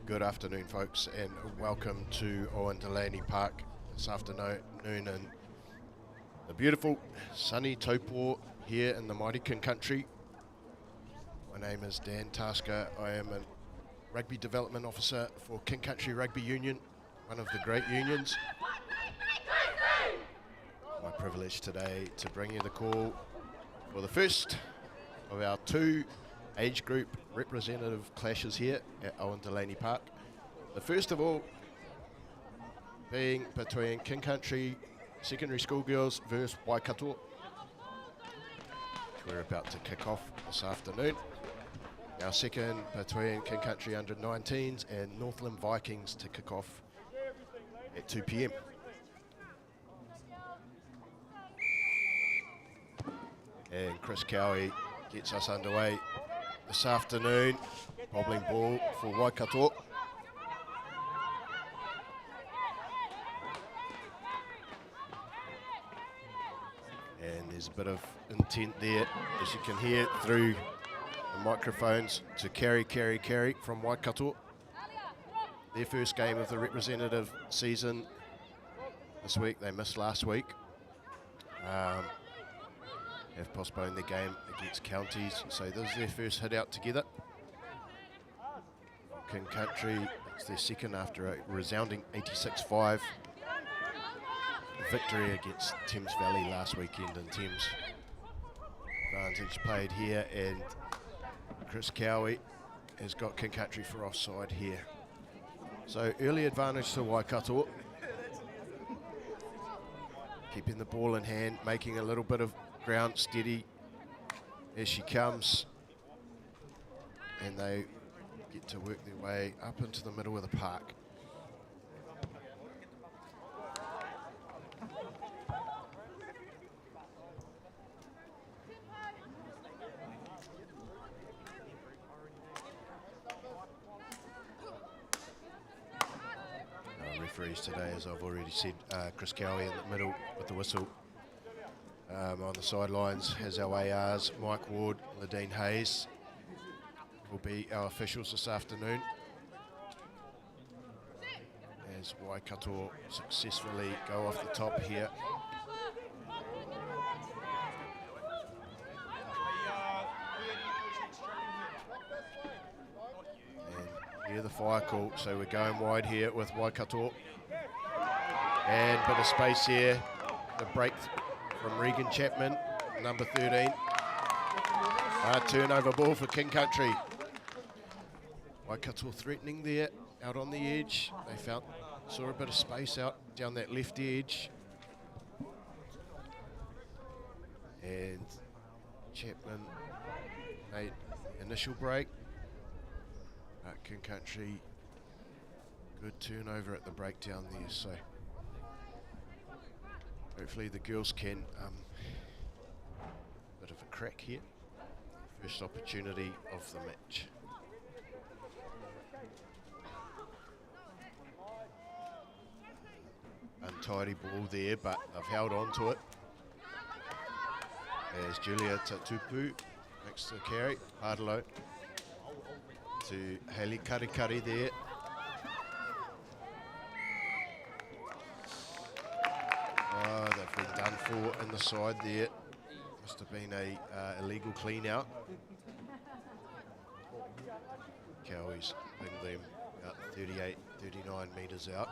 Good afternoon, folks, and welcome to Owen Delany Park this afternoon in the beautiful sunny Taupo here in the mighty King Country. My name is Dan Tasker. I am a Rugby Development Officer for King Country Rugby Union, one of the great unions. My privilege today to bring you the call for the first of our two age group representative clashes here at Owen Delany Park. The first of all being between King Country secondary school girls versus Waikato, which we're about to kick off this afternoon. Our second between King Country under-19s and Northland Vikings to kick off at 2 p.m. And Chris Cowie gets us underway this afternoon. Bobbling ball for Waikato. And there's a bit of intent there, as you can hear through the microphones, to carry from Waikato. Their first game of the representative season this week. They missed last week. Have postponed their game against Counties, so this is their first hit out together. King Country, it's their second after a resounding 86-5 victory against Thames Valley last weekend, and Thames advantage played here, and Chris Cowie has got King Country for offside here. So early advantage to Waikato. Keeping the ball in hand, making a little bit of ground steady as she comes, and they get to work their way up into the middle of the park. Our referees today, as I've already said, Chris Cowie in the middle with the whistle. On the sidelines has our ARs, Mike Ward, Ladine Hayes will be our officials this afternoon, as Waikato successfully go off the top here. And hear the fire call, so we're going wide here with Waikato. And a bit of space here, the break from Regan Chapman, number 13. Turnover ball for King Country. Waikato threatening there, out on the edge. They saw a bit of space out down that left edge. And Chapman made initial break. King Country, good turnover at the breakdown there, so hopefully the girls can bit of a crack here. First opportunity of the match. Untidy ball there, but they've held on to it. As Julia Tatupu makes the carry, Hardlow to Hayley Karikari there. Oh, they've been done for in the side there. Must have been a illegal clean out. Cowie's bring them about 38, 39 metres out.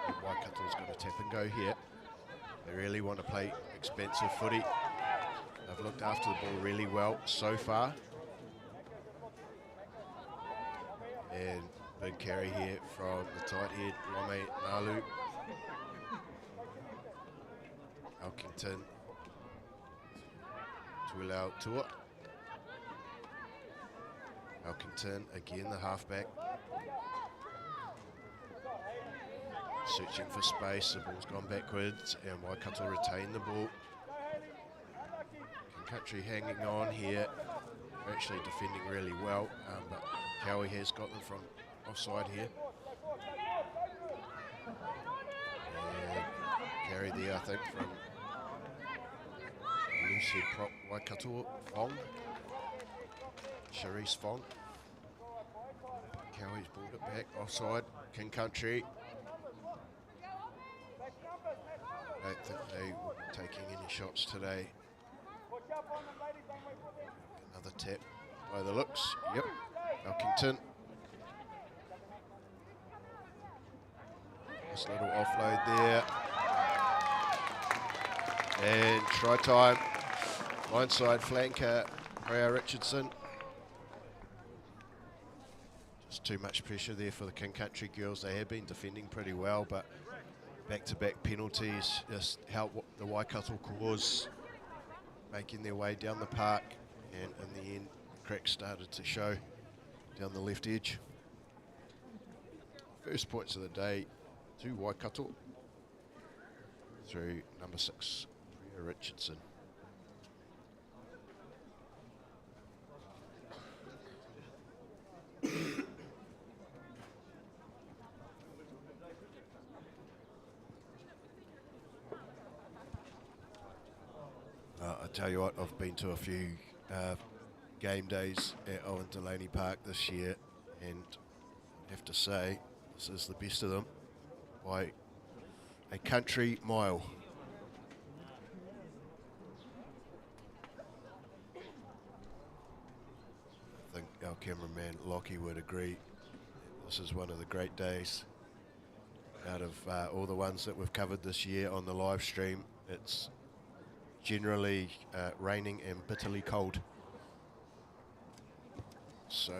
And Waikato's got a tap and go here. They really want to play expensive footy. They've looked after the ball really well so far. And big carry here from the tight head, Rame Nalu. Elkington to allow Tua. Elkington, again the halfback. Searching for space, the ball's gone backwards, and Waikato retain the ball. King Country hanging on here, actually defending really well, but Cowie has got them from offside here. And carry there, I think, from loose head prop Waikato, Fong. Charisse Fong. Cowie's brought it back, offside, King Country. I don't think they will be taking any shots today. Another tap by the looks, yep, Elkington. Nice little offload there. And try time, blindside flanker, Freya Richardson. Just too much pressure there for the King Country girls. They have been defending pretty well, but back-to-back penalties just help the Waikato cause making their way down the park, and in the end, cracks started to show down the left edge. First points of the day to Waikato through number 6, Freya Richardson. I tell you what, I've been to a few game days at Owen Delany Park this year, and I have to say, this is the best of them by a country mile. I think our cameraman Lockie would agree. This is one of the great days out of all the ones that we've covered this year on the live stream. It's generally raining and bitterly cold. So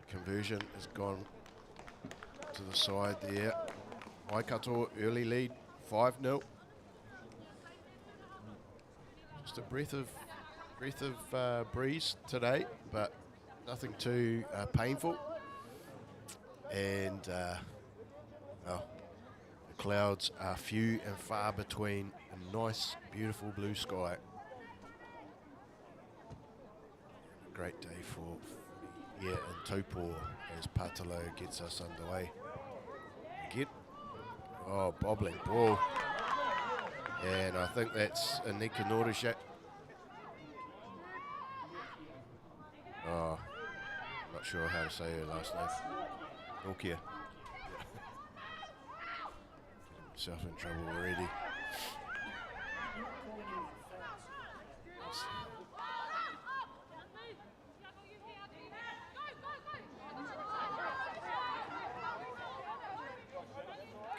conversion has gone to the side there. Waikato early lead, 5-0. Just a breath of breeze today, but nothing too painful. And well, the clouds are few and far between. A nice, beautiful blue sky. A great day for here in Taupo as Patalo gets us underway. Again. Oh, bobbling ball. And I think that's Anika Norishak. Oh, not sure how to say her last name. Nokia. Myself in trouble already.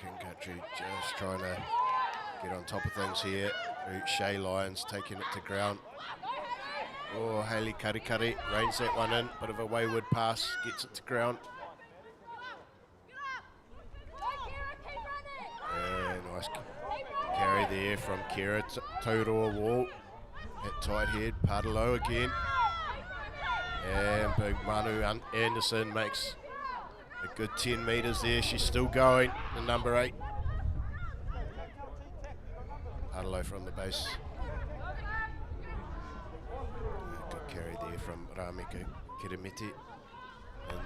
King Country just trying to get on top of things here. Shay Lyons taking it to ground. Oh, Hayley Karikari reins that one in. Bit of a wayward pass, gets it to ground. And nice carry there from Kira Tauroa Wall. At tight head, Padalo again. And big Manu Anderson makes a good 10 metres there. She's still going, the number 8. Padalo from the base. Good carry there from Ramika Kirimiti. And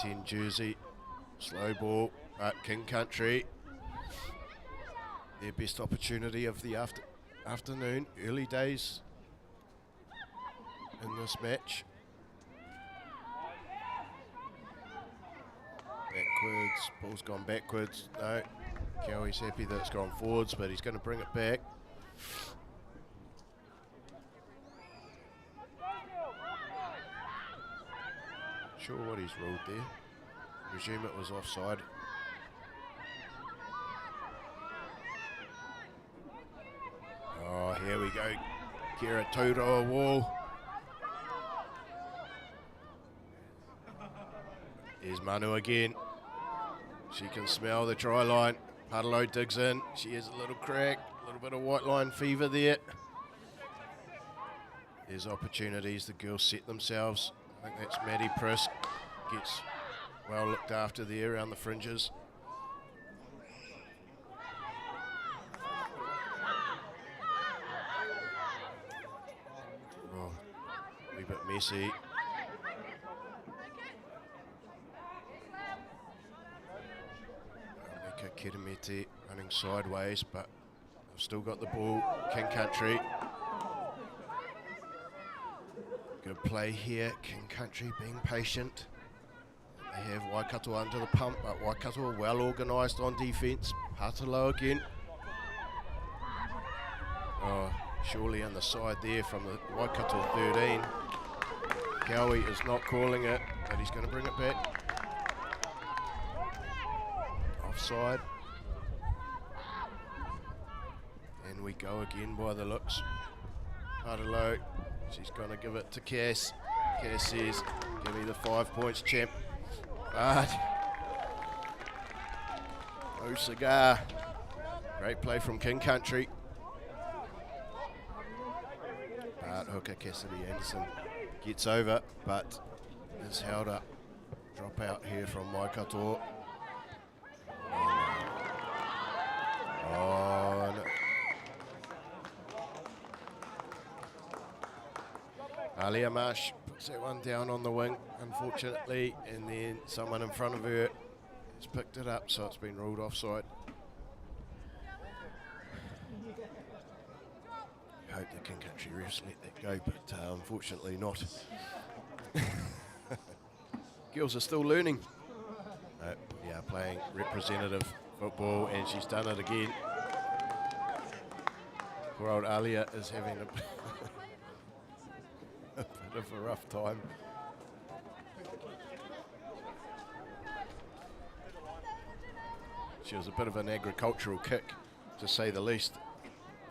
10 jersey. Slow ball, but King Country. Their best opportunity of the afternoon, early days in this match. Backwards, ball's gone backwards. No, Cowie's happy that it's gone forwards, but he's going to bring it back. Sure what he's ruled there. Presume it was offside. Oh, here we go. Kira Tauroa Wall. Here's Manu again. She can smell the try line. Padalo digs in. She has a little crack, a little bit of white line fever there. There's opportunities. The girls set themselves. I think that's Maddie Prisk. Gets well looked after there around the fringes. Oh, a wee bit messy. Kirimiti running sideways, but they've still got the ball. King Country. Good play here. King Country being patient. They have Waikato under the pump, but Waikato well organised on defence. Hatalo again. Oh, surely on the side there from the Waikato 13. Cowie is not calling it, but he's going to bring it back. Offside. And we go again by the looks. Hatalo, she's going to give it to Cass. Cass says, give me the 5 points, champ. But no cigar. Great play from King Country. But hooker Cassidy Anderson gets over, but is held up. Drop out here from Waikato. Oh, no. Alia Marsh puts that one down on the wing, unfortunately, and then someone in front of her has picked it up, so it's been ruled offside. I hope the King Country refs let that go, but unfortunately not. Girls are still learning. Yeah, playing representative football, and she's done it again. Poor old Alia is having a bit of a rough time. She was a bit of an agricultural kick, to say the least.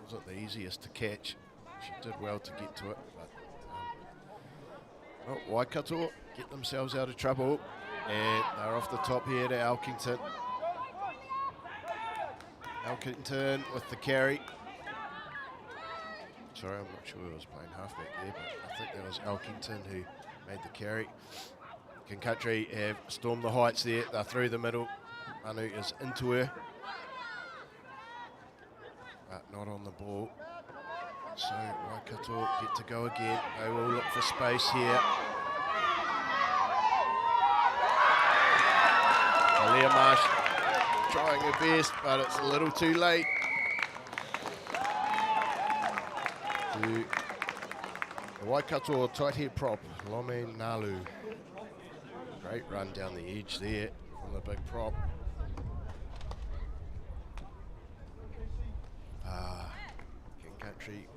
Wasn't the easiest to catch. She did well to get to it, but well, Waikato get themselves out of trouble, and they're off the top here to Elkington. Elkington with the carry. Sorry, I'm not sure who was playing halfback there, but I think that was Elkington who made the carry. King Country have stormed the heights there. They're through the middle. Manu is into her, but not on the ball. So Waikato get to go again. They will look for space here. Alia Marsh trying her best, but it's a little too late. The Waikato tight head prop, Lome Nalu. Great run down the edge there from the big prop. King Country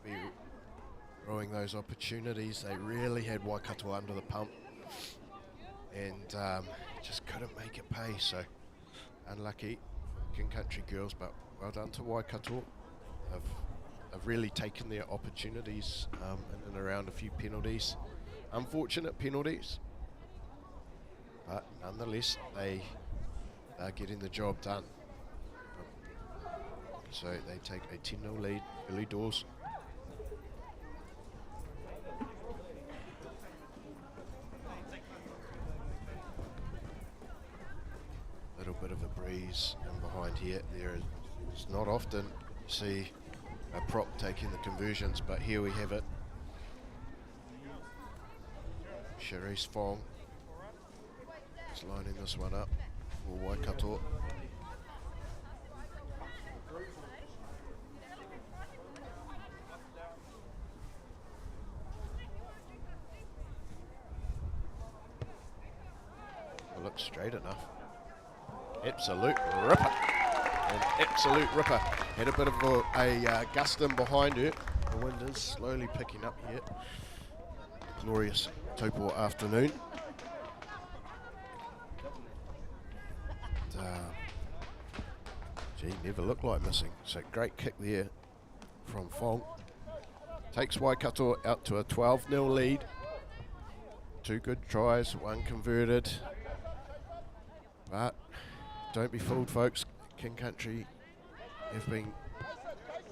will be throwing those opportunities. They really had Waikato under the pump and just couldn't make it pay, so unlucky King Country girls, but well done to Waikato. They've really taken their opportunities in and around a few penalties. Unfortunate penalties, but nonetheless they are getting the job done. So they take a 10-0 lead, early doors. Little bit of a breeze in behind here. It's not often you see a prop taking the conversions, but here we have it. Charisse Fong is lining this one up for Waikato. It looks straight enough. Absolute ripper. An absolute ripper. Had a bit of a gust in behind her. The wind is slowly picking up here. Glorious Taupo afternoon. Gee, never looked like missing. So great kick there from Fong. Takes Waikato out to a 12-0 lead. 2 good tries, 1 converted. But don't be fooled, folks. King Country have been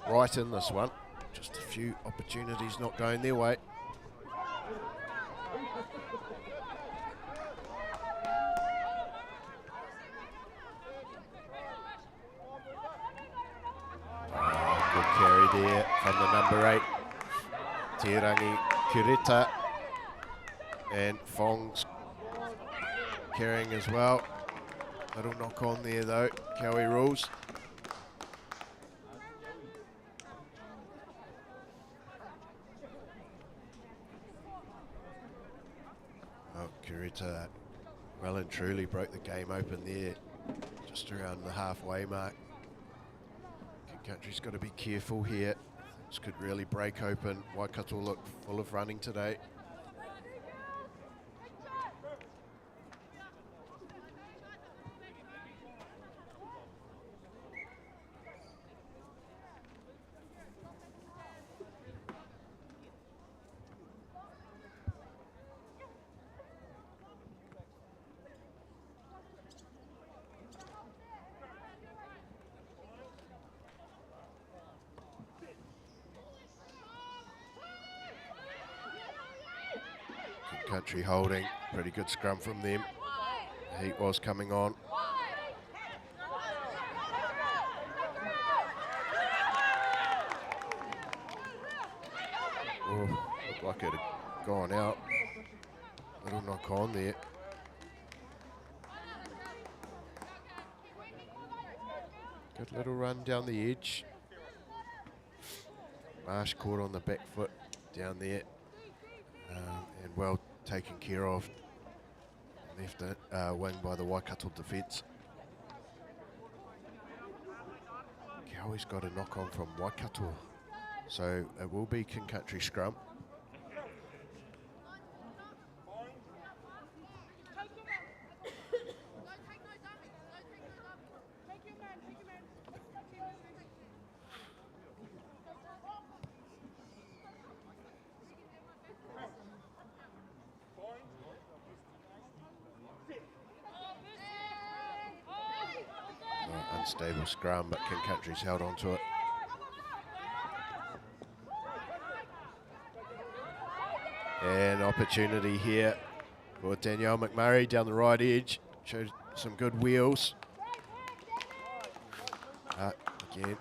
right in this one. Just a few opportunities not going their way. Good carry there from the number 8, Tirangi Kurita. And Fong's carrying as well. Little knock on there though, Cowie rules. Oh, Kurita well and truly broke the game open there, just around the halfway mark. King Country's got to be careful here. This could really break open. Waikato look full of running today. Country holding, pretty good scrum from them. The heat was coming on. Oh, looked like it had gone out. Little knock on there. Good little run down the edge. Marsh caught on the back foot down there, and well taken care of. Left it wing by the Waikato defence. Cowy's got a knock on from Waikato, so it will be King Country scrum. Unstable scrum, but King Country's held on to it. And opportunity here for Danielle McMurray down the right edge. Showed some good wheels. Again,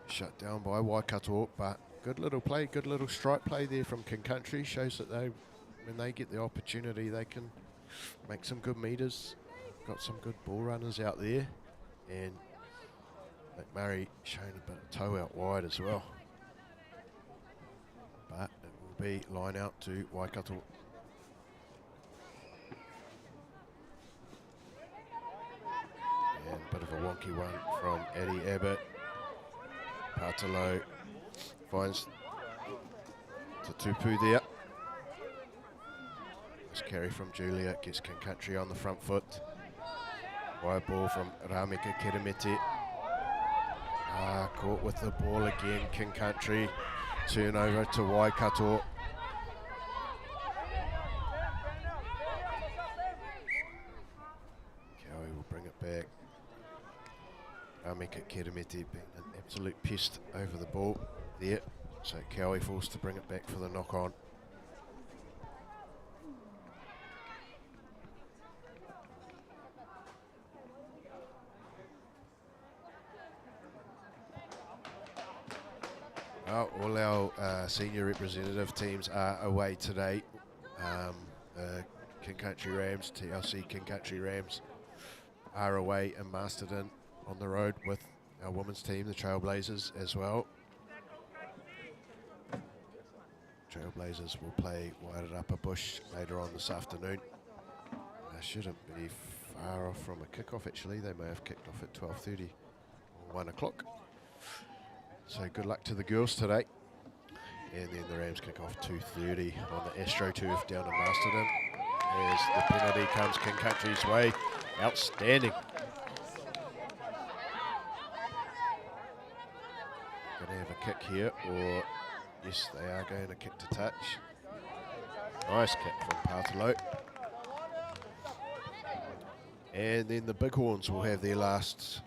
shut down by Waikato, but good little play, good little strike play there from King Country. Shows that they, when they get the opportunity, they can make some good meters. Got some good ball runners out there. And McMurray showing a bit of toe out wide as well. But it will be line out to Waikato. And a bit of a wonky one from Eddie Abbott. Patalo finds Taupo there. Nice carry from Julia, gets King Country on the front foot. Wide ball from Ramika Kirimiti. Caught with the ball again, King Country. Turn over to Waikato. Cowie will bring it back. Ramika Kirimiti being an absolute pest over the ball there. So Cowie forced to bring it back for the knock on. Well, all our senior representative teams are away today. King Country Rams, TLC King Country Rams are away in Masterton on the road with our women's team, the Trailblazers, as well. Trailblazers will play Wairarapa Bush later on this afternoon. Shouldn't be far off from a kickoff actually. They may have kicked off at 12:30 or 1 o'clock. So good luck to the girls today. And then the Rams kick off 2:30 on the AstroTurf down in Masterton. As the penalty comes King Country's way. Outstanding. Going to have a kick here, or yes, they are going to kick to touch. Nice kick from Patalo. And then the Bighorns will have their last,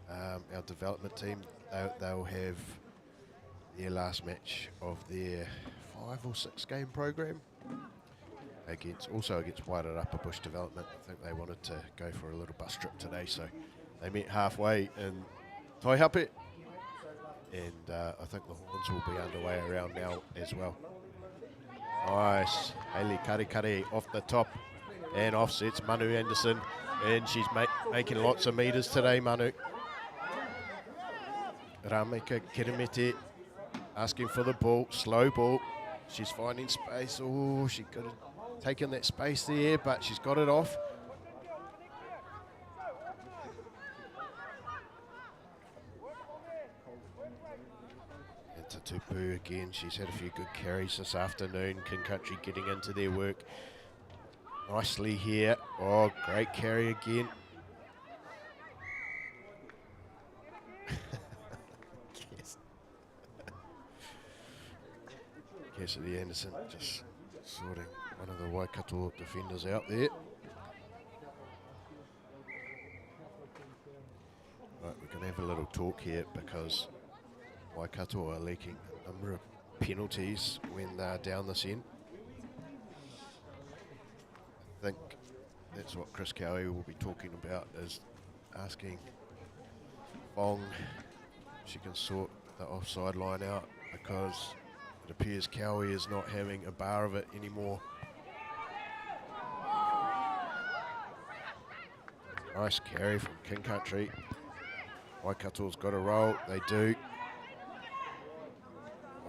our development team, they'll have their last match of their 5 or 6 game program against Wairarapa Bush Development. I think they wanted to go for a little bus trip today, so they met halfway in Taihape, and I think the Horns will be underway around now as well. Nice, Hayley Karikari off the top and offsets Manu Anderson, and she's making lots of meters today, Manu. Ramika Kirimiti asking for the ball, slow ball. She's finding space. Oh, she could have taken that space there, but she's got it off. Into Taupo again. She's had a few good carries this afternoon. King Country getting into their work nicely here. Oh, great carry again. Yes. Cassidy Anderson just sorting one of the Waikato defenders out there. Right, we're going to have a little talk here because Waikato are leaking a number of penalties when they're down this end. I think that's what Chris Cowie will be talking about, is asking Fong if she can sort the offside line out, because it appears Cowie is not having a bar of it anymore. Nice carry from King Country. Waikato's got a roll, they do.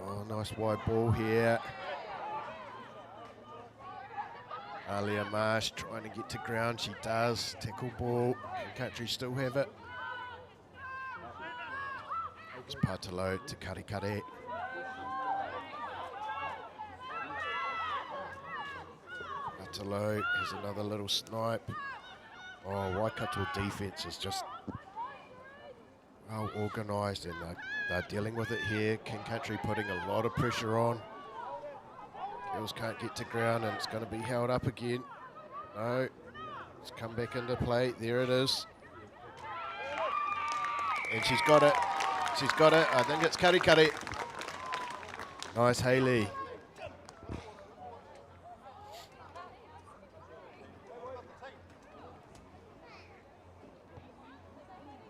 Oh, nice wide ball here. Alia Marsh trying to get to ground, she does. Tackle ball, King Country still have it. It's Patalo to Karikare. Patalo has another little snipe. Oh, Waikato defence is just well organised, and they're dealing with it here. King Country putting a lot of pressure on. Girls can't get to ground, and it's going to be held up again. No, it's come back into play. There it is. And she's got it. She's got it. I think it's Karikare. Nice, Hayley.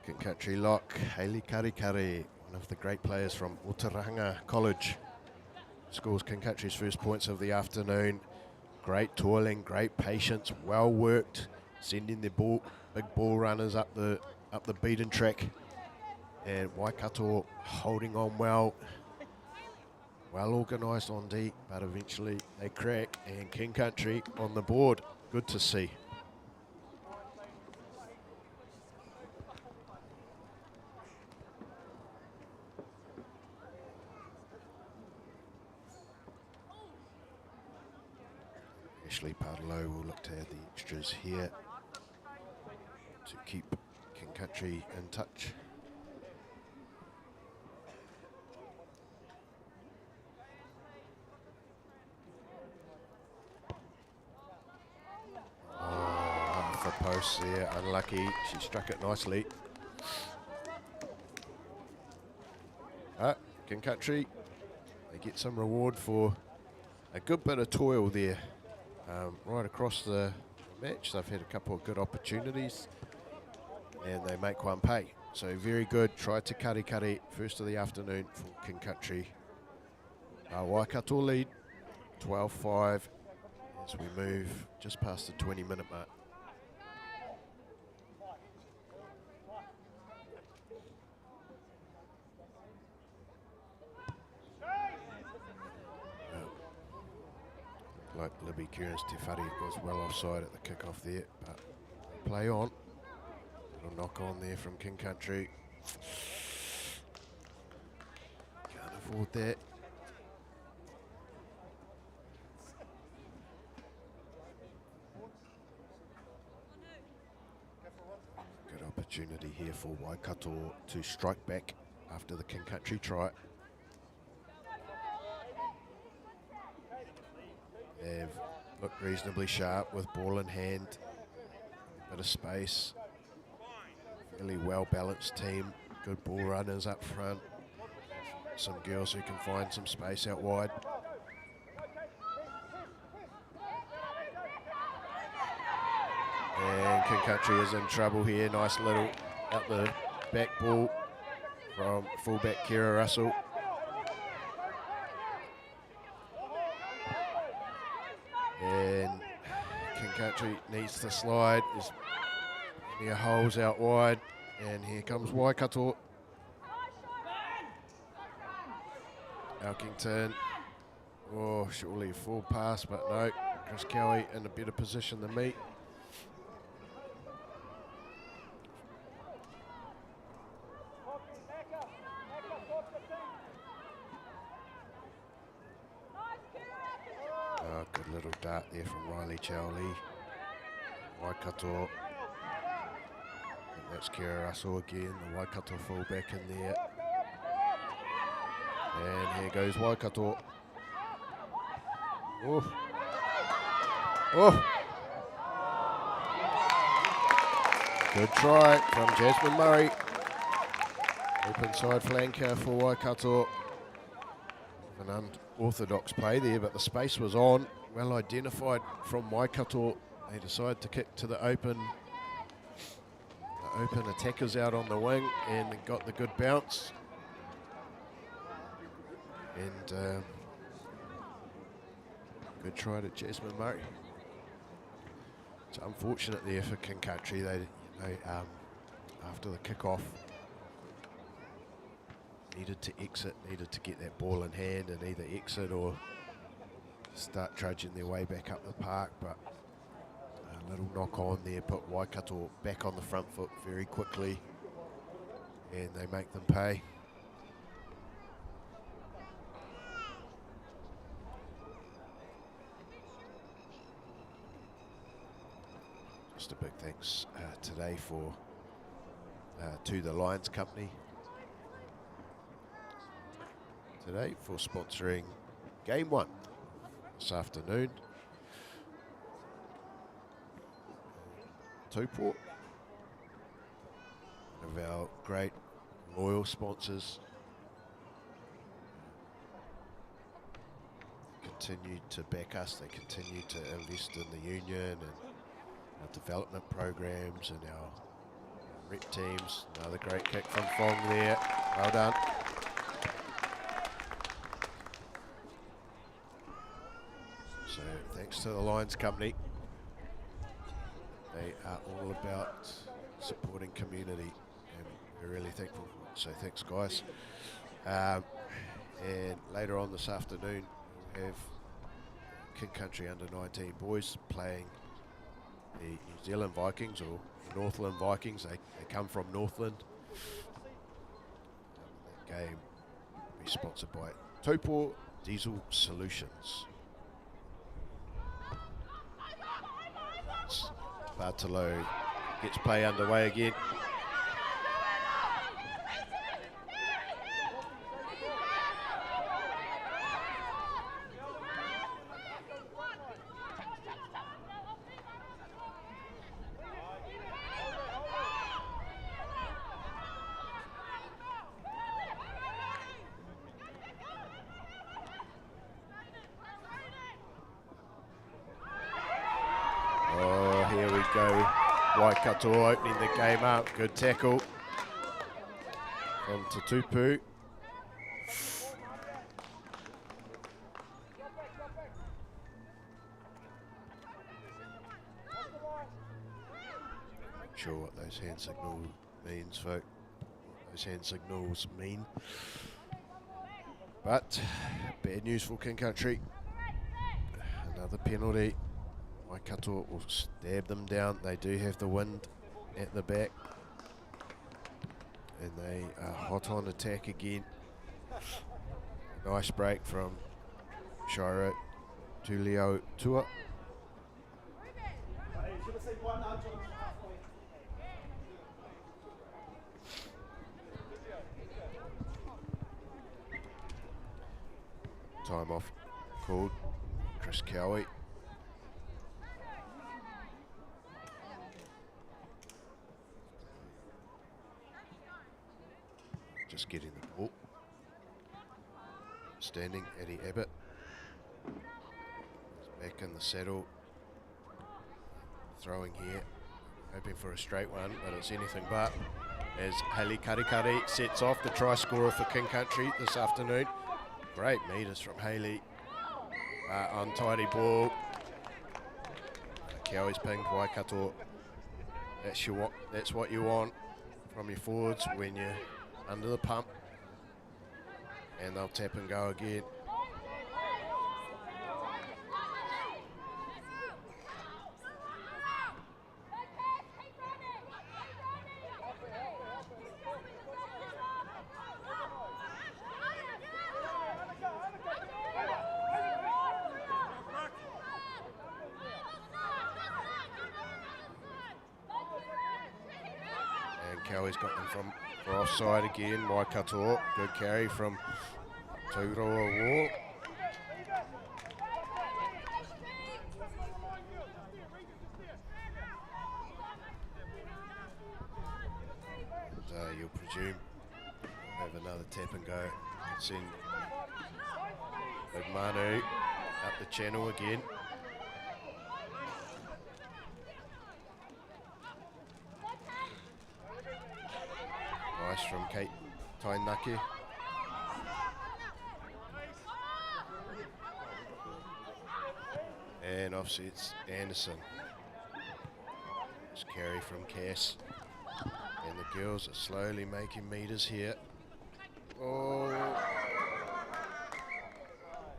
King Country lock, Hayley Karikare, one of the great players from Otauranga College. Scores King Country's first points of the afternoon. Great toiling, great patience, well worked, sending the ball, big ball runners up the beaten track. And Waikato holding on well. Well organised on D, but eventually they crack, and King Country on the board. Good to see. Ashley Parlow will look to add the extras here to keep King Country in touch. Oh, half a post there, unlucky. She struck it nicely. King Country, they get some reward for a good bit of toil there. Right across the match, they've had a couple of good opportunities and they make one pay. So very good. Try to Karikare, first of the afternoon for King Country. Waikato lead 12-5 as we move just past the 20-minute mark. Like Libby Kieran Stefari was well offside at the kickoff there, but play on. Little knock on there from King Country. Can't afford that. Good opportunity here for Waikato to strike back after the King Country try. They've looked reasonably sharp with ball in hand, bit of space, fairly well balanced team, good ball runners up front, some girls who can find some space out wide. And King Country is in trouble here, nice little out the back ball from fullback Kira Russell. And King Country needs to slide. There's plenty of holes out wide. And here comes Waikato. Elkington. Oh, surely a full pass, but no. Chris Cowie in a better position than me. Oh, good little dart there from Riley Chowley. Waikato. And that's Kira Russell again, the Waikato fullback in there. And here goes Waikato. Oh. Oh. Good try from Jasmine Murray. Open side flanker for Waikato. An unorthodox play there, but the space was on. Well identified from Waikato. They decide to kick to the open. The open attackers out on the wing and got the good bounce. And good try to Jasmine Murray. It's unfortunate there for King Country. They after the kickoff needed to exit, needed to get that ball in hand and either exit or start trudging their way back up the park. But a little knock on there put Waikato back on the front foot very quickly, and they make them pay. Just a big thanks today to the Lions Company today for sponsoring Game 1 this afternoon. Taupo, one of our great loyal sponsors, continue to back us. They continue to invest in the union and our development programs and our rep teams. Another great kick from Fong there. Well done. So thanks to the Lions Company. They are all about supporting community, and we're really thankful. So thanks, guys. And later on this afternoon, we'll have King Country under-19 boys playing the New Zealand Vikings, or Northland Vikings. They come from Northland. That game will be sponsored by Taupo Diesel Solutions. Bartolo gets play underway again. Waikato opening the game up. Good tackle from Taupo. Not sure what those hand signals means, folk. Those hand signals mean. But bad news for King Country. Another penalty. Waikato will stab them down. They do have the wind at the back, and they are hot on attack again. Nice break from Shiro Tulio Tua. Time off called. Chris Cowie. Just getting the ball. Standing Eddie Abbott. He's back in the saddle. Throwing here. Hoping for a straight one, but it's anything but. As Hayley Karikari sets off, the try scorer for King Country this afternoon. Great meters from Hayley. Untidy ball. Cowie's pinged Waikato. That's what you want from your forwards when you're under the pump, and they'll tap and go again. Cowie's got them for offside again. Waikato, good carry from Taupo. You'll presume have another tap and go. Send big Manu up the channel again. Nice from Kate Tainaki. And offsets Anderson. Just carry from Cass. And the girls are slowly making meters here. Oh.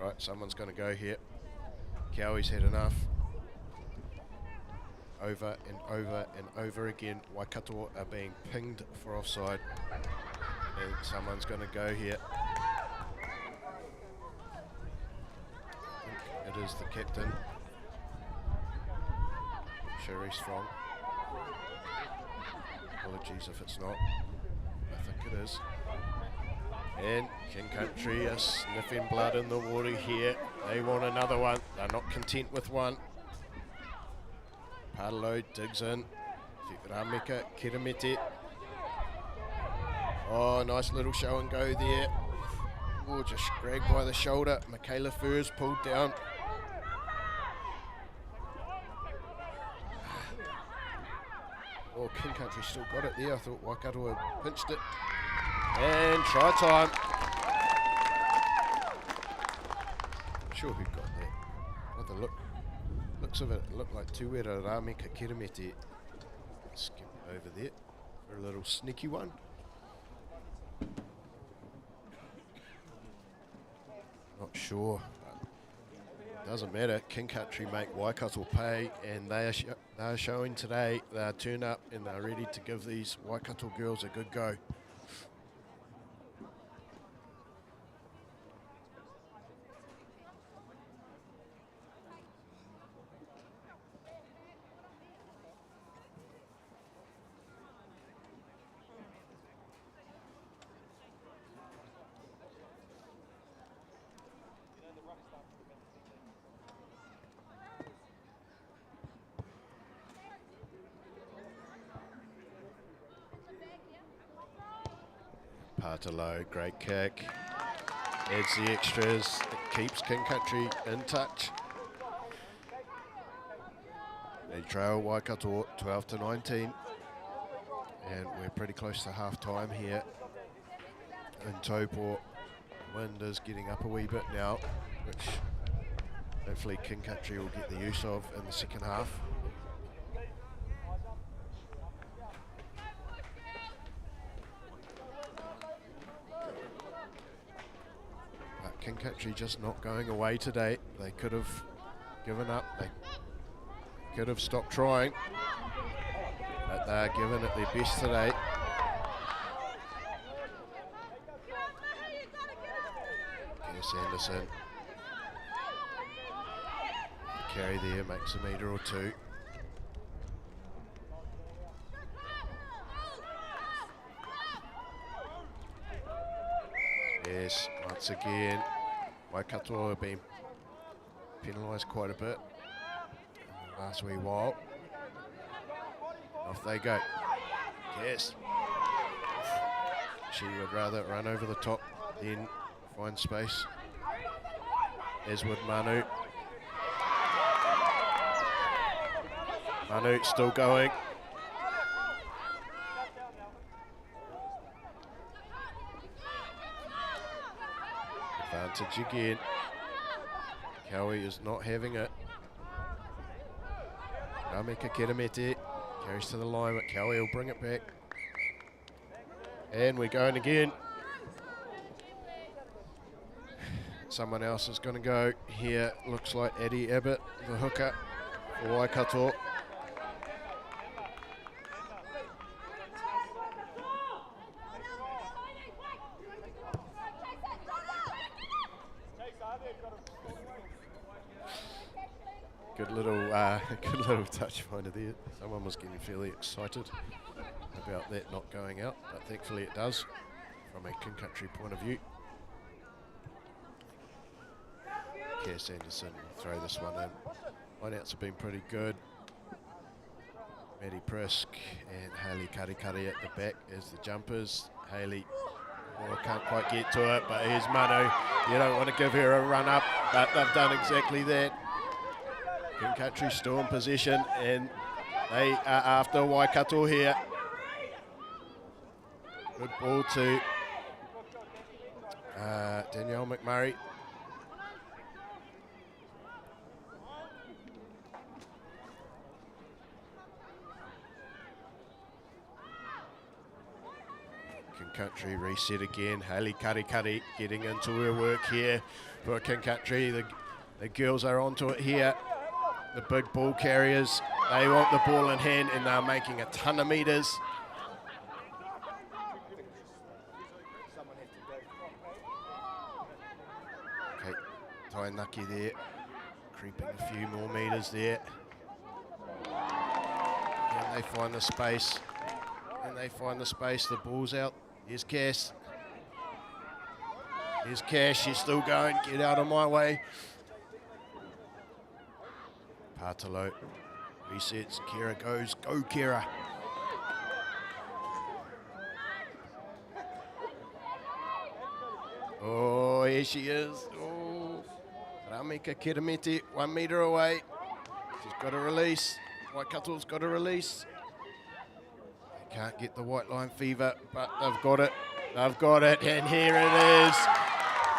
Right, someone's going to go here. Cowie's had enough. Over and over and over again. Waikato are being pinged for offside. And someone's going to go here. I think it is the captain. Sherry Strong. Apologies if it's not. I think it is. And King Country are sniffing blood in the water here. They want another one. They're not content with one. Parlo digs in. Rameka Kiramete. Oh, nice little show and go there. Oh, just grabbed by the shoulder. Michaela Furs pulled down. Oh, King Country still got it there. I thought Waikato had pinched it. And try time. Not sure who got that. By the looks of it, it looked like Tuera Rameka Kiramete. Skip over there for a little sneaky one. Not sure. Doesn't matter. King Country make Waikato pay, and they are showing today they'll turn up and they're ready to give these Waikato girls a good go. Partalo, great kick. Adds the extras. It keeps King Country in touch. They trail Waikato 12-19. And we're pretty close to half time here in Taupo. Wind is getting up a wee bit now, which hopefully King Country will get the use of in the second half. King Country just not going away today. They could have given up. They could have stopped trying. But they're giving it their best today. Yes, Anderson. The carry there makes a metre or two. Yes, once again, Waikato have been penalised quite a bit in the last wee while. Off they go. Yes. She would rather run over the top than find space. As would Manu. Manu still going. Advantage again. Cowie is not having it. Rameka Kiramete carries to the line, but Cowie will bring it back. And we're going again. Someone else is going to go here. Looks like Eddie Abbott, the hooker for Waikato. Good little touch finder there. Someone was getting fairly excited. about that not going out, but thankfully it does from a King Country point of view. Cass Anderson will throw this one in. Lineouts have been pretty good. Maddie Prisk and Hayley Karikari at the back as the jumpers. Hayley can't quite get to it, but here's Manu. You don't want to give her a run up, but they've done exactly that. King Country still in possession, and they are after Waikato here. Good ball to Danielle McMurray. King Country reset again. Hayley Karikari getting into her work here for King Country. The girls are onto it here. The big ball carriers, they want the ball in hand, and they're making a ton of meters. Okay, Tainaki there, creeping a few more meters there. And they find the space. And they find the space, the ball's out. Here's Cass. Here's Cass, she's still going. Get out of my way. Partalo resets, Kira goes. Go, Kira. Oh, here she is. Oh, Ramika Kiramiti, 1 metre away. She's got a release. Waikato's got a release. They can't get the white line fever, but they've got it. They've got it, and here it is.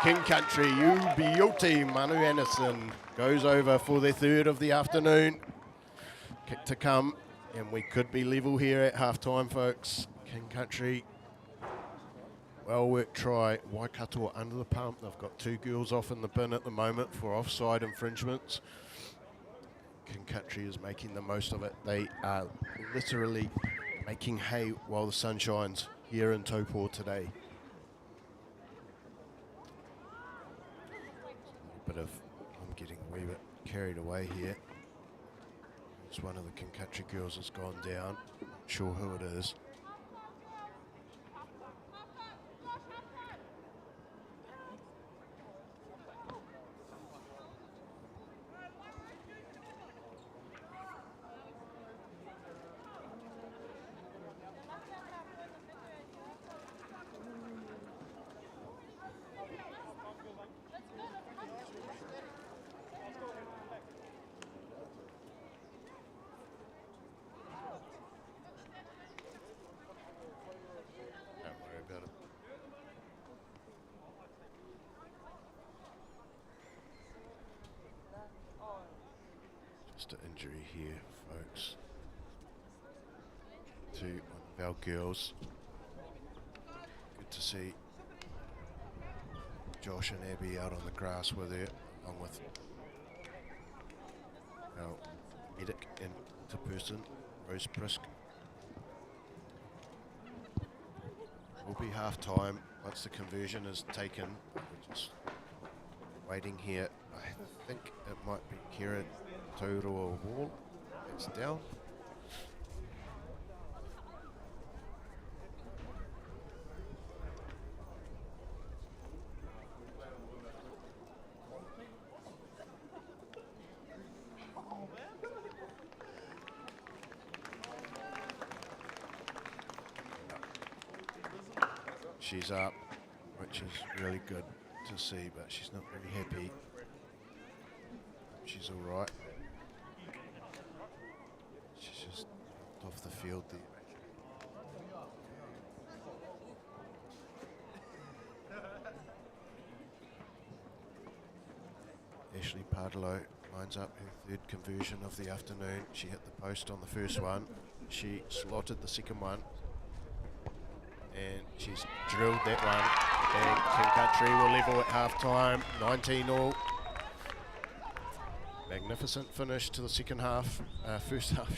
King Country, U18, Manu Anderson goes over for their third of the afternoon. Kick to come, and we could be level here at half-time, folks. King Country, well worked try. Waikato under the pump. They've got 2 girls off in the bin at the moment for offside infringements. King Country is making the most of it. They are literally making hay while the sun shines here in Taupo today. Bit of, I'm getting a wee bit carried away here. It's one of the King Country girls has gone down. Not sure who it is. Just an injury here, folks. 2 of our girls. Good to see Josh and Abby out on the grass with her, along with our medic and interperson, Rose Prisk. Will be half time once the conversion is taken. We're just waiting here. I think it might be Kira Total Wall. It's down. She's up, which is really good to see, but she's not really happy. She's all right. She's just off the field there. Ashley Pardalo lines up her third conversion of the afternoon. She hit the post on the first one. She slotted the second one. And she's drilled that one. And King Country will level at half-time, 19-all. Magnificent finish to the second half. First half.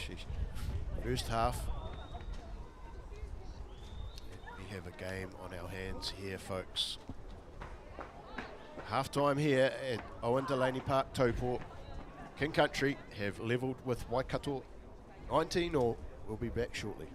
We have a game on our hands here, folks. Half-time here at Owen Delany Park, Taupo. King Country have levelled with Waikato, 19-all. We'll be back shortly.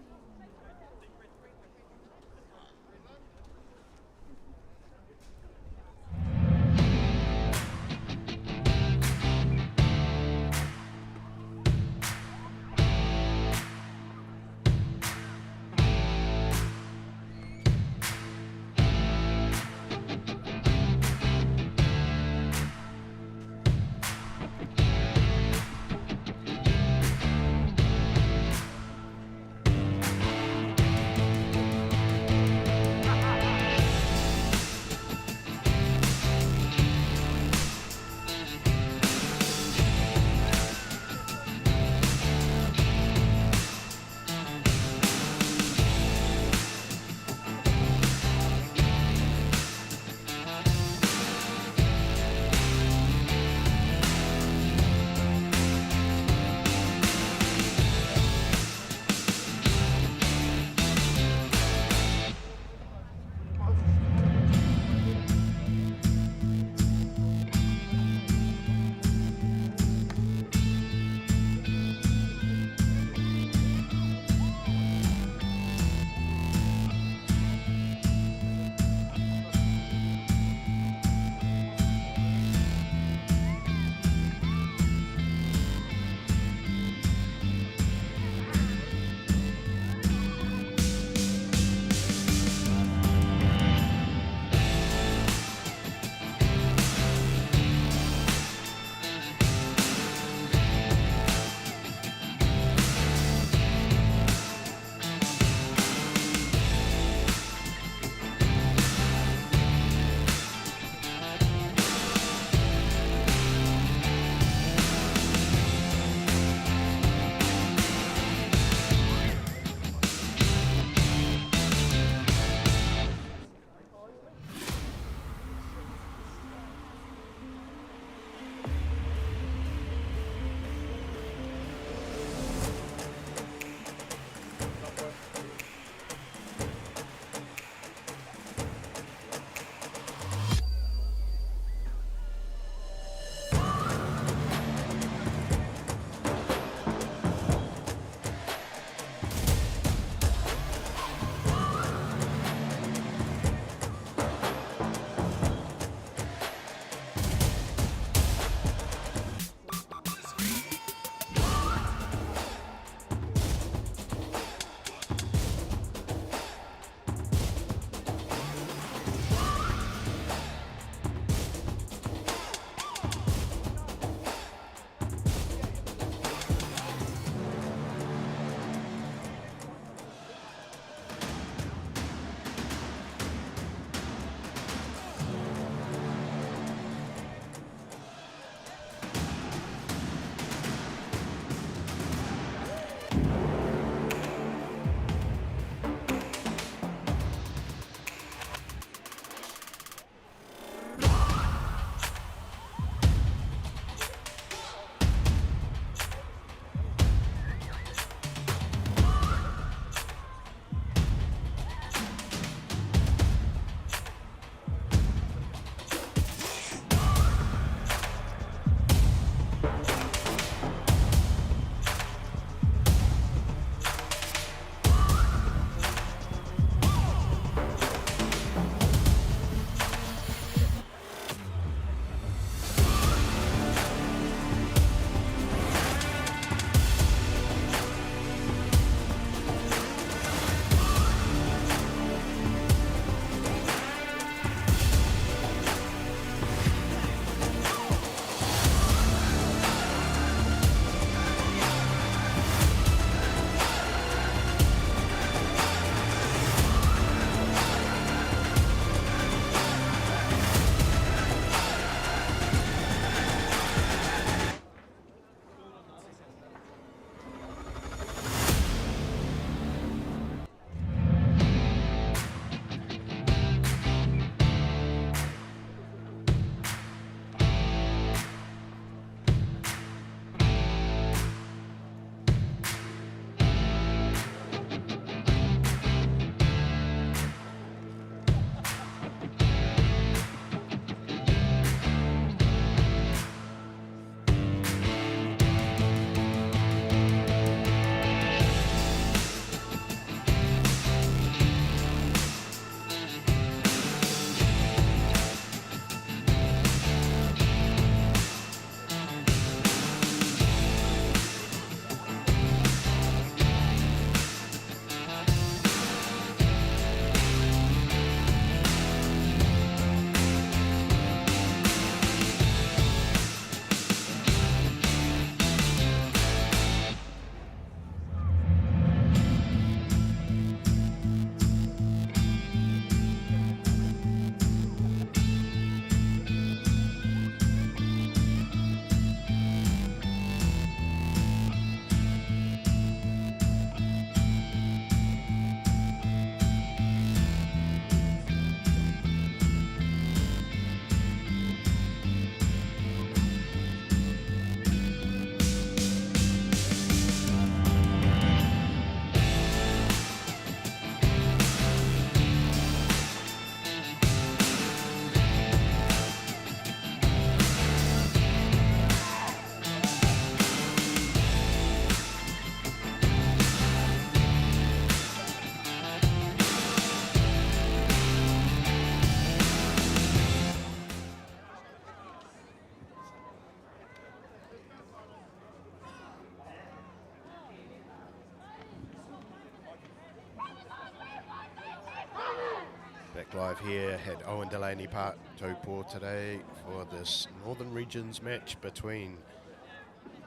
Facebook Live here at Owen Delany Park, Taupo today for this Northern Regions match between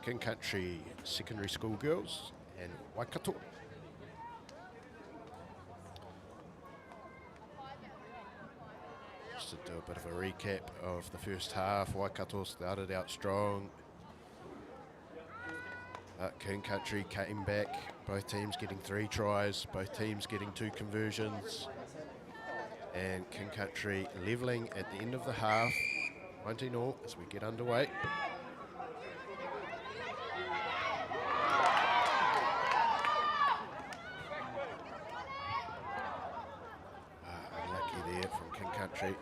King Country Secondary School Girls and Waikato. Just to do a bit of a recap of the first half, Waikato started out strong. King Country came back, both teams getting 3 tries, both teams getting 2 conversions, and King Country levelling at the end of the half, 19-all as we get underway. Unlucky there from King Country.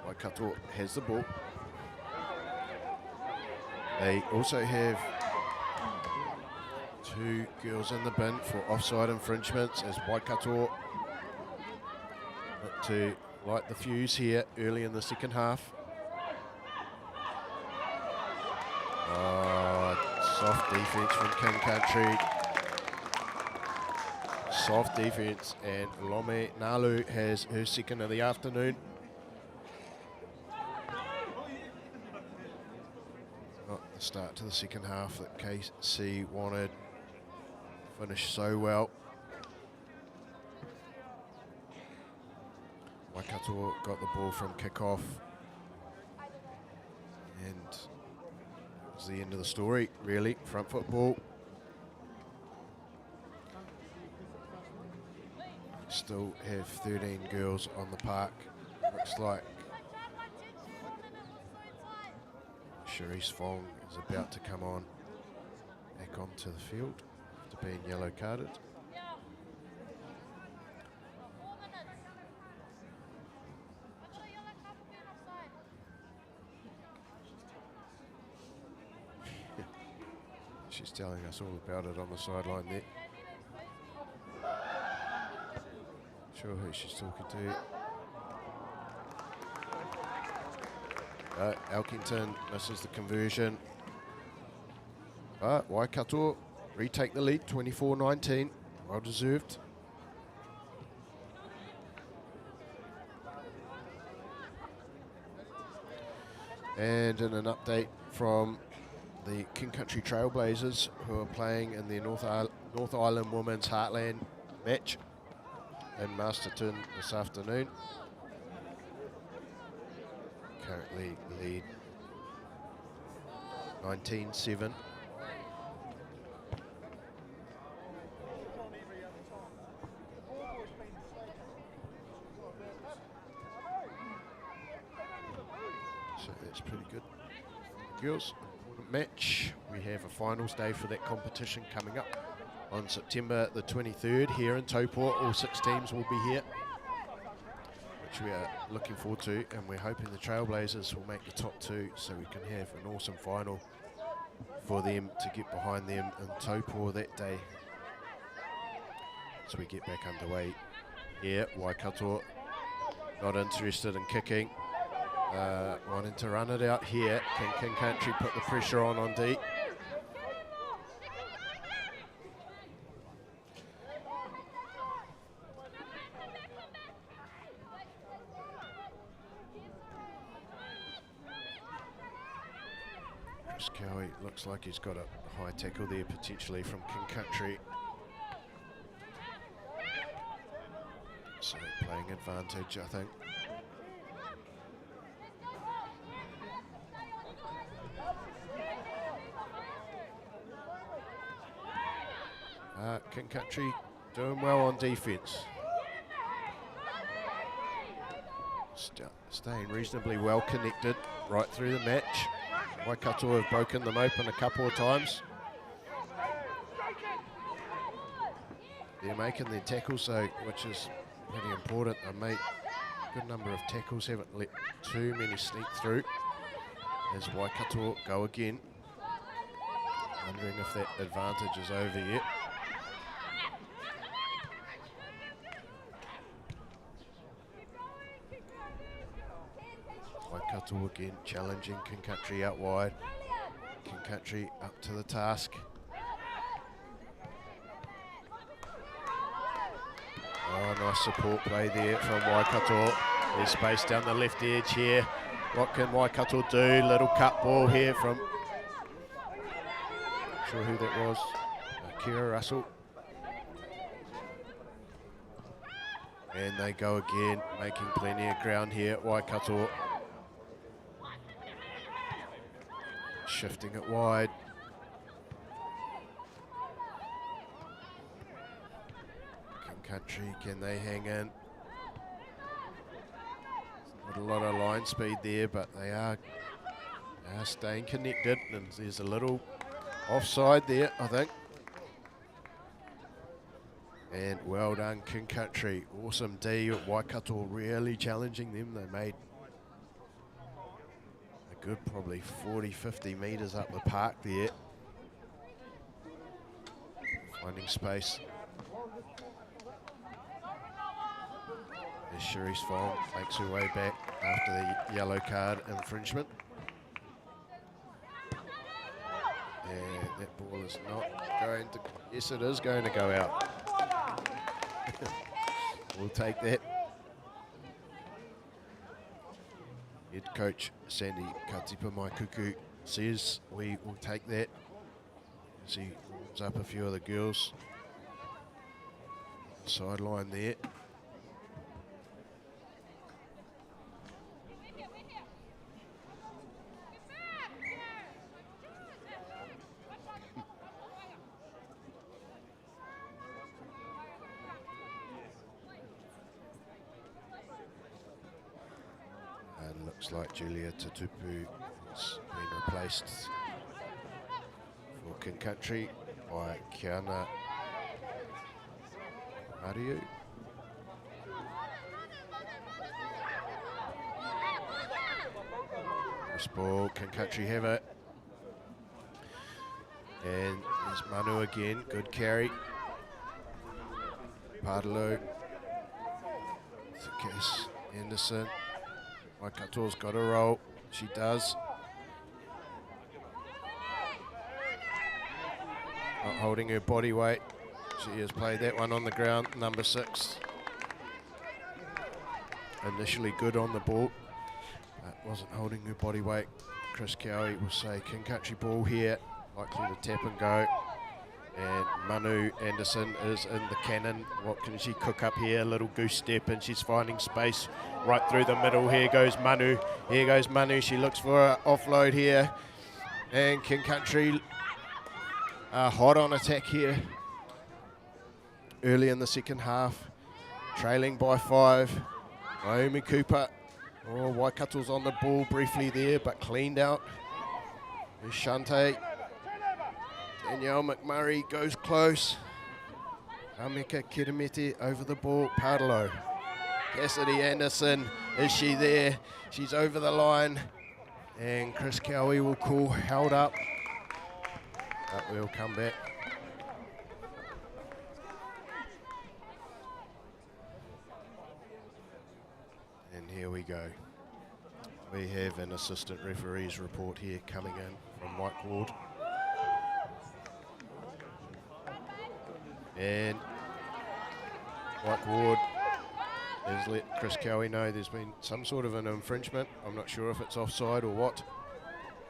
Waikato has the ball. They also have 2 girls in the bin for offside infringements as Waikato look to light the fuse here early in the second half. Soft defence from King Country. Soft defence, and Lome Nalu has her second of the afternoon. Not the start to the second half that KC wanted. Finished so well. Waikato got the ball from kickoff, and it was the end of the story, really. Front football. Still have 13 girls on the park. Looks like Charisse Fong is about to come on back onto the field after being yellow carded. She's telling us all about it on the sideline there. Sure who she's talking to. Elkington misses the conversion. But Waikato retake the lead, 24-19. Well deserved. And in an update from the King Country Trailblazers, who are playing in the North Island Women's Heartland match in Masterton this afternoon. Currently lead 19-7. So that's pretty good. Girls, match. We have a finals day for that competition coming up on September the 23rd here in Taupo. All 6 teams will be here, which we are looking forward to, and we're hoping the Trailblazers will make the top 2 so we can have an awesome final for them to get behind them in Taupo that day. So we get back underway here. Waikato not interested in kicking, wanting to run it out here. Can King Country put the pressure on D? Looks like he's got a high tackle there potentially from King Country. So playing advantage, I think. King Country doing well on defence. Staying reasonably well connected right through the match. Waikato have broken them open a couple of times. They're making their tackles, though, which is pretty important. They made a good number of tackles, haven't let too many sneak through. As Waikato go again. Wondering if that advantage is over yet. Waikato again challenging King Country out wide. King Country up to the task. Oh, nice support play there from Waikato. There's space down the left edge here. What can Waikato do? Little cut ball here from, not sure who that was, Kira Russell. And they go again, making plenty of ground here at Waikato. Shifting it wide. Country, can they hang in? Not a lot of line speed there, but they are staying connected, and there's a little offside there, I think. And well done, King Country. Awesome D at Waikato, really challenging them. They made a good probably 40, 50 metres up the park there. Finding space. Cherise Fong makes her way back after the yellow card infringement. And that ball is not going to, yes it is going to go out. We'll take that. Head coach Sandy Katipa Maikuku says we will take that as he warms up a few of the girls. Sideline there. Looks like Julia Tatupu has been replaced for King Country by Kiana Mariu. This ball, King Country have it. And there's Manu again, good carry. Parlo, Cass Anderson. Waikato's got a roll, she does. Not holding her body weight. She has played that one on the ground, number 6. Initially good on the ball, but wasn't holding her body weight. Chris Cowie will say King Country ball here, likely to tap and go. And Manu Anderson is in the cannon. What can she cook up here? A little goose step, and she's finding space right through the middle. Here goes Manu. Here goes Manu. She looks for an offload here. And King Country hot on attack here. Early in the second half. Trailing by 5. Naomi Cooper. Oh, Waikato's on the ball briefly there, but cleaned out. There's Shante. Danielle McMurray goes close. Amika Kirimiti over the ball. Parlo. Cassidy Anderson, is she there? She's over the line. And Chris Cowie will call held up. But we'll come back. And here we go. We have an assistant referee's report here coming in from Mike Ward. And Mike Ward has let Chris Cowie know there's been some sort of an infringement. I'm not sure if it's offside or what.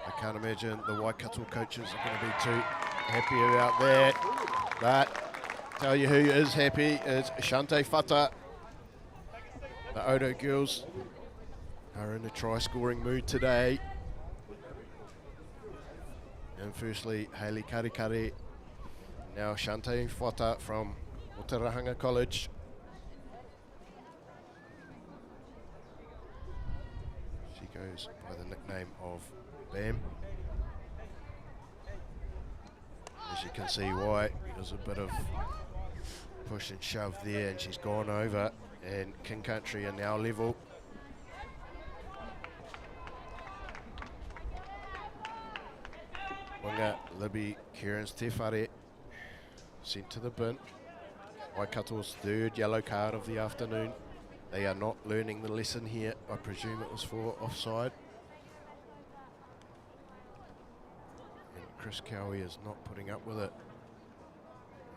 I can't imagine the Waikato coaches are going to be too happy about that. But tell you who is happy is Shante Fata. The Odo girls are in a try-scoring mood today. And firstly, Hayley Karikari. Now Shante Fata from Otarahanga College. She goes by the nickname of Bam. As you can see why, there's a bit of push and shove there, and she's gone over, and King Country are now level. Wanga Libby Kieran's Te Whare sent to the bin. Waikato's 3rd yellow card of the afternoon. They are not learning the lesson here. I presume it was for offside. And Chris Cowie is not putting up with it.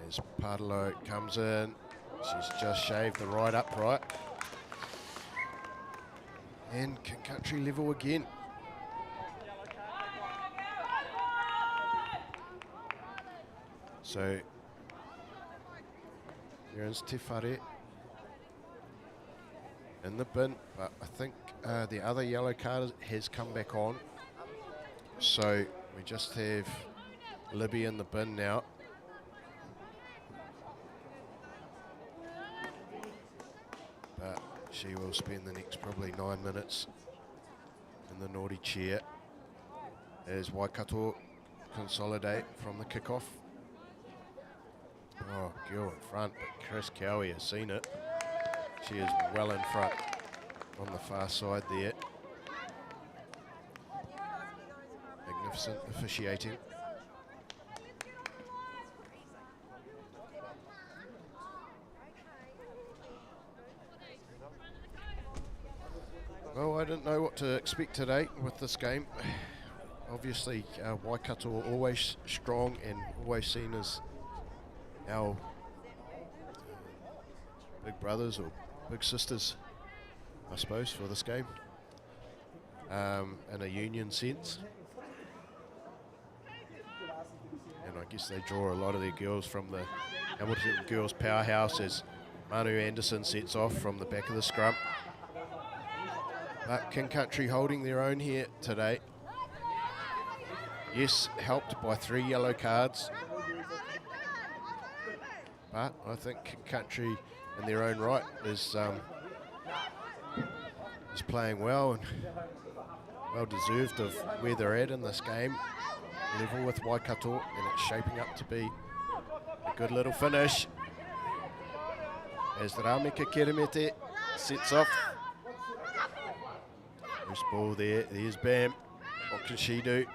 As Parlo comes in. She's just shaved the right upright. And King Country level again. So, here's Te Whare in the bin, but I think the other yellow card has come back on. So, we just have Libby in the bin now. But she will spend the next probably 9 minutes in the naughty chair as Waikato consolidate from the kickoff. Oh, girl in front, but Chris Cowie has seen it. She is well in front on the far side there. Magnificent officiating. Well, I didn't know what to expect today with this game. Obviously, Waikato are always strong and always seen as our big brothers or big sisters, I suppose, for this game, in a union sense. And I guess they draw a lot of their girls from the Hamilton girls powerhouse as Manu Anderson sets off from the back of the scrum. But King Country holding their own here today. Yes, helped by 3 yellow cards. But I think King Country in their own right is playing well and well deserved of where they're at in this game. Level with Waikato, and it's shaping up to be a good little finish as Ramika Keremete sets off. Loose ball there, there's Bam. What can she do?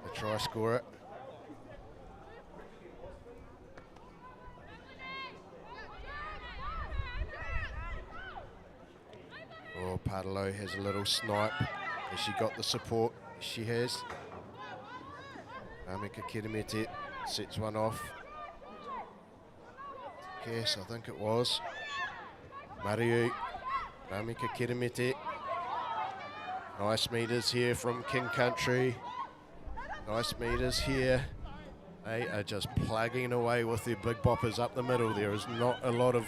A try scorer. Oh, Padalo has a little snipe. Has she got the support? She has. Ramika Keremete sets one off. Yes, I think it was. Mariu, Ramika Keremete. Nice meters here from King Country. Nice meters here. They are just plugging away with their big boppers up the middle. There is not a lot of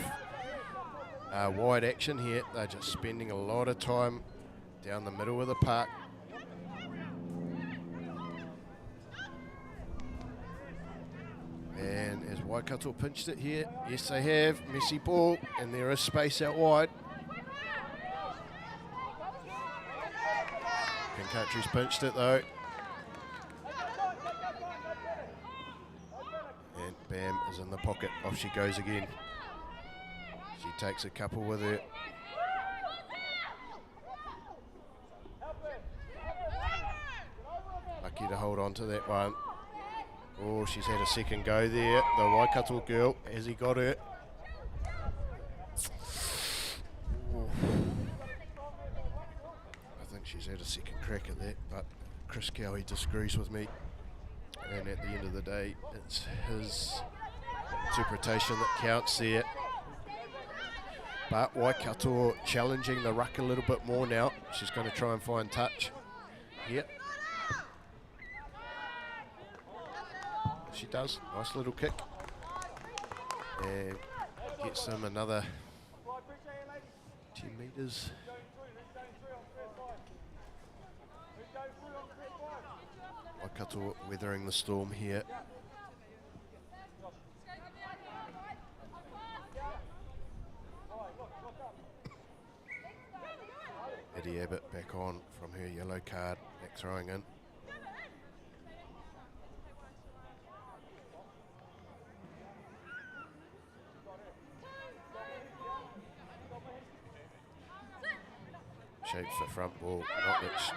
wide action here. They're just spending a lot of time down the middle of the park. And as Waikato pinched it here, yes they have, messy ball, and there is space out wide. King Country's pinched it though. And Bam is in the pocket, off she goes again. She takes a couple with her. Lucky to hold on to that one. Oh, she's had a second go there. The Waikato girl, has he got her? Oh. I think she's had a second crack at that, but Chris Cowie disagrees with me. And at the end of the day, it's his interpretation that counts there. But Waikato challenging the ruck a little bit more now. She's going to try and find touch. Yep. She does. Nice little kick. And gets them another 10 metres. Waikato weathering the storm here. Eddie Abbott back on from her yellow card, back throwing in. Shapes the front ball, not much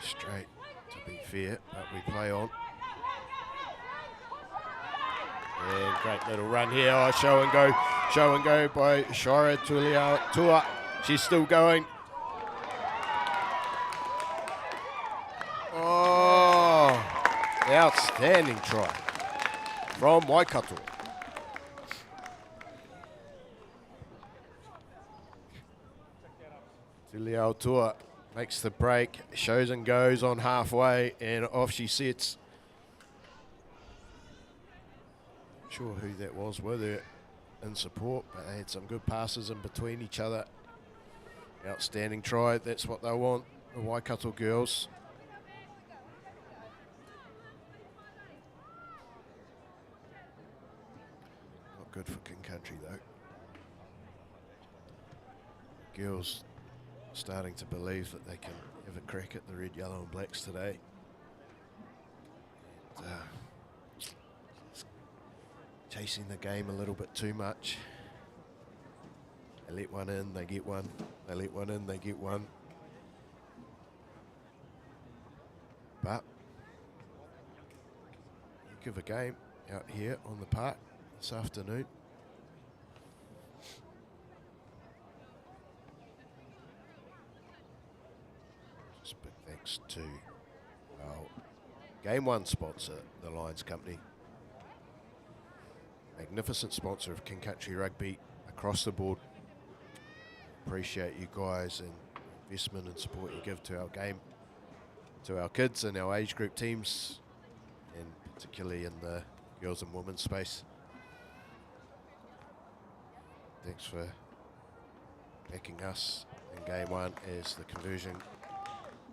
straight to be fair, but we play on. And great little run here, show and go by Shira Tua. She's still going. Oh, outstanding try from Waikato. Tour makes the break, shows and goes on halfway, and off she sets. Not sure who that was with her in support, but they had some good passes in between each other. Outstanding try, that's what they want, the Waikato girls. Not good for King Country though. Girls starting to believe that they can have a crack at the red, yellow and blacks today. And, chasing the game a little bit too much. They let one in, they get one. They let one in, they get one. But heck of a game out here on the park this afternoon. Just big thanks to our Game 1 sponsor, the Lions Company. Magnificent sponsor of King Country Rugby across the board. Appreciate you guys and investment and support you give to our game, to our kids and our age group teams, and particularly in the girls and women's space. Thanks for backing us in Game 1 as the conversion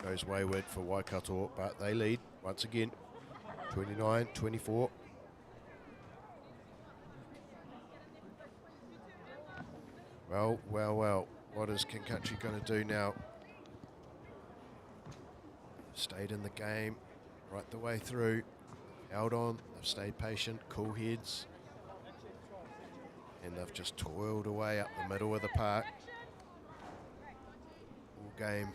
goes wayward for Waikato, but they lead once again, 29-24. Well, what is King Country going to do now? Stayed in the game right the way through, held on, they've stayed patient, cool heads, and they've just toiled away up the middle of the park. All game.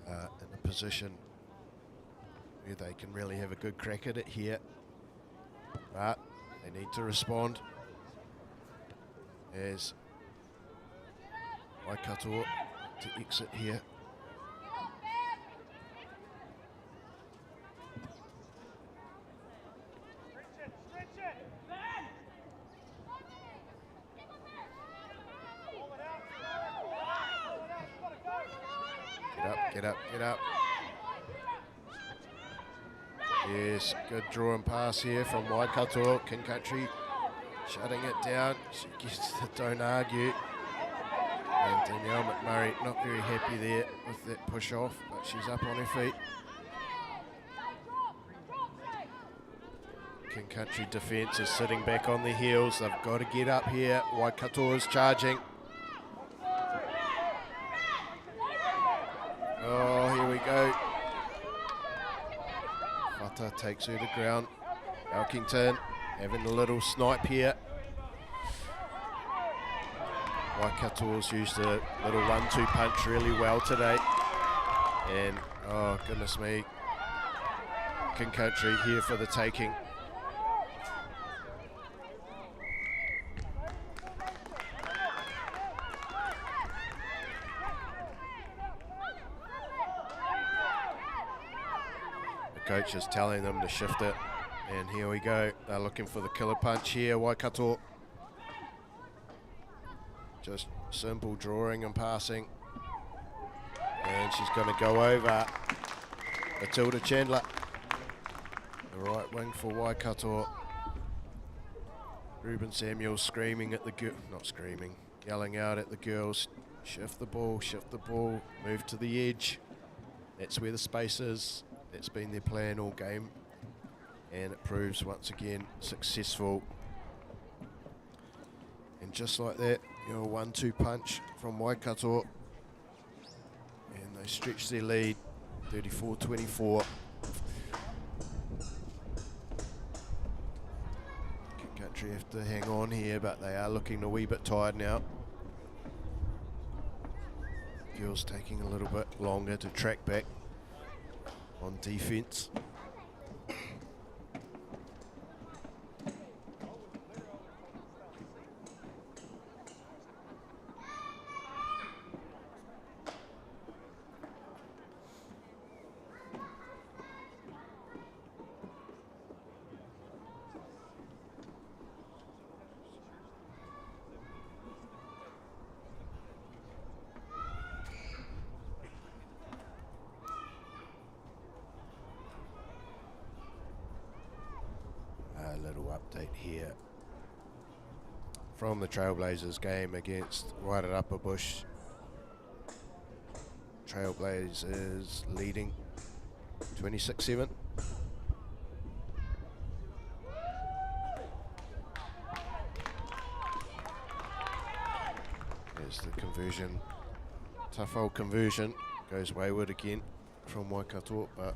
In a position where they can really have a good crack at it here, but they need to respond as Waikato to exit here. Get up. Yes, good draw and pass here from Waikato. King Country shutting it down. She gets the don't argue. And Danielle McMurray not very happy there with that push off, but she's up on her feet. King Country defence is sitting back on their heels. They've got to get up here. Waikato is charging. Oh, here we go. Fata takes her to ground. Elkington having a little snipe here. Waikato's used a little 1-2 punch really well today. And, oh goodness me, King Country here for the taking. Coach is telling them to shift it, and here we go. They're looking for the killer punch here, Waikato. Just simple drawing and passing, and she's going to go over Matilda Chandler, the right wing for Waikato. Ruben Samuel screaming at the not screaming, yelling out at the girls, shift the ball, move to the edge. That's where the space is. That's been their plan all game, and it proves once again successful. And just like that, 1-2 punch from Waikato, and they stretch their lead, 34-24. King Country have to hang on here, but they are looking a wee bit tired now. Girls taking a little bit longer to track back on defense. from the Trailblazers game against Wairarapa Bush. Trailblazers leading 26-7. There's the conversion. Tough old conversion. Goes wayward again from Waikato, but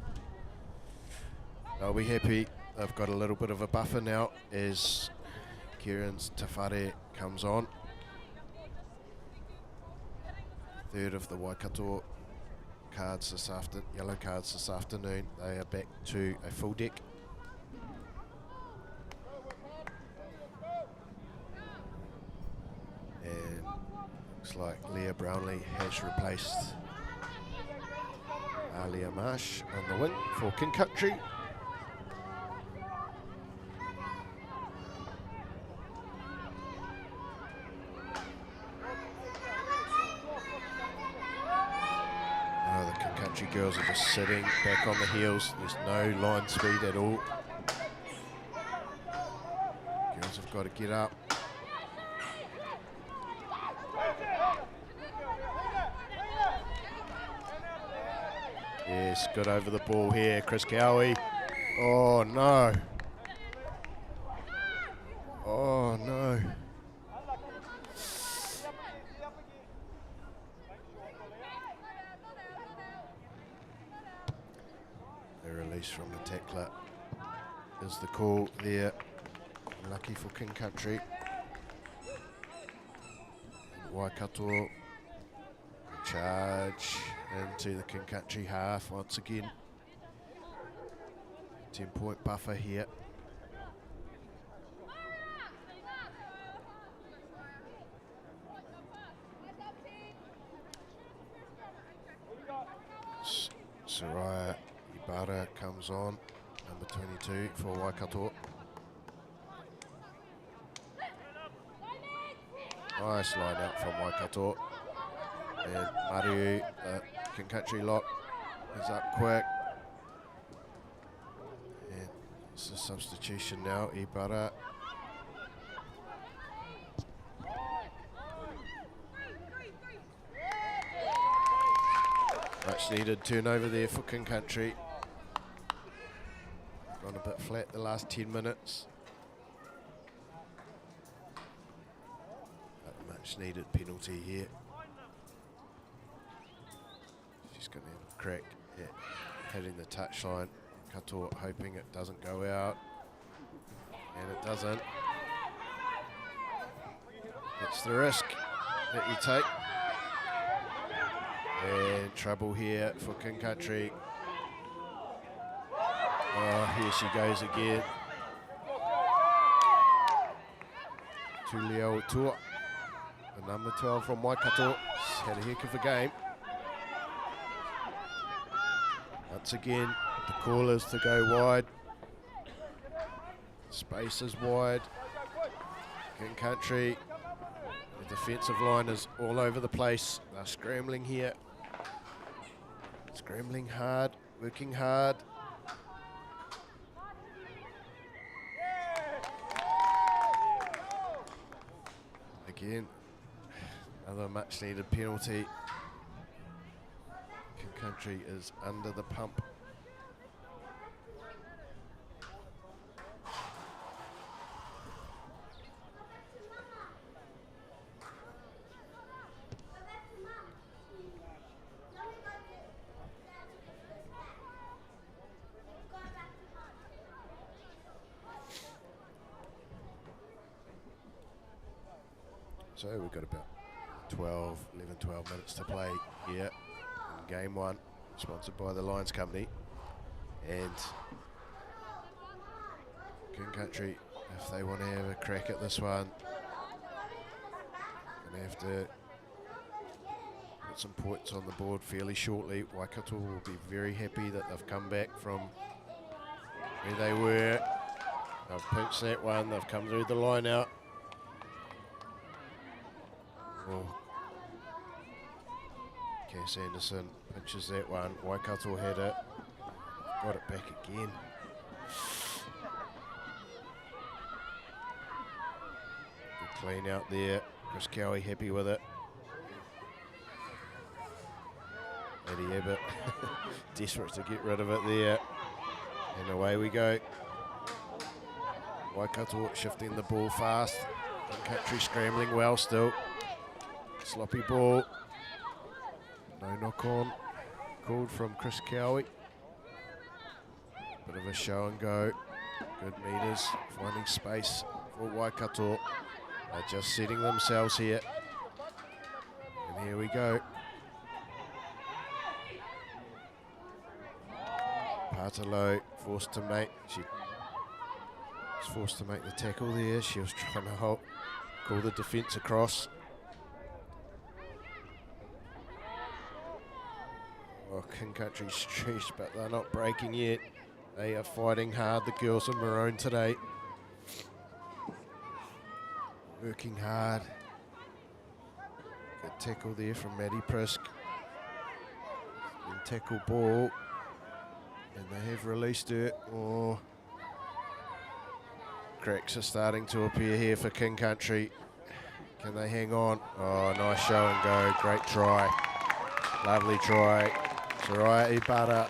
they'll be happy. They've got a little bit of a buffer now as Kieran's Tawhare comes on. Third of the Waikato cards this afternoon, yellow cards this afternoon. They are back to a full deck. And looks like Leah Brownlee has replaced Alia Marsh on the wing for King Country. Girls are just sitting back on the heels. There's no line speed at all. Girls have got to get up. Yes, good over the ball here, Chris Cowie. Oh no. Oh no. From the tackler is the call there. Lucky for King Country. Waikato charge into the King Country half once again. 10-point buffer here. Soraya Ibarra comes on, number 22 for Waikato. Nice line out from Waikato. And Mariu, King Country lock, is up quick. And it's a substitution now, Ibarra. Much needed turnover there for King Country. Gone a bit flat the last 10 minutes. But much needed penalty here. She's going to have a crack at hitting the touchline. Kato hoping it doesn't go out. And it doesn't. That's the risk that you take. And trouble here for King Country. Oh, here she goes again. Tulio Tua, the number 12 from Waikato. She's had a heck of a game. Once again, the call is to go wide. Space is wide. King Country, the defensive line is all over the place. They're scrambling here. Scrambling hard, working hard. Again, another much needed penalty. King Country is under the pump. So we've got about 11, 12 minutes to play here in game one, sponsored by the Lions Company. And King Country, if they want to have a crack at this one, going to have to put some points on the board fairly shortly. Waikato will be very happy that they've come back from where they were. They've pinched that one, they've come through the line out. Cass Anderson pinches that one. Waikato had it. Got it back again. Good Clean out there. Chris Cowie happy with it. Eddie Abbott desperate to get rid of it there. And away we go. Waikato shifting the ball fast. Country scrambling well still. Sloppy ball. No knock on. Called from Chris Cowie. Bit of a show and go. Good meters. Finding space for Waikato. They're just setting themselves here. And here we go. Patalo forced to make. She was forced to make the tackle there. She was trying to call the defence across. Oh, King Country stretched, but they're not breaking yet. They are fighting hard, the girls in maroon today. Working hard. Good tackle there from Maddie Prisk. And tackle ball. And they have released her. Oh. Cracks are starting to appear here for King Country. Can they hang on? Oh, nice show and go. Great try. Lovely try. Soraya Ibara.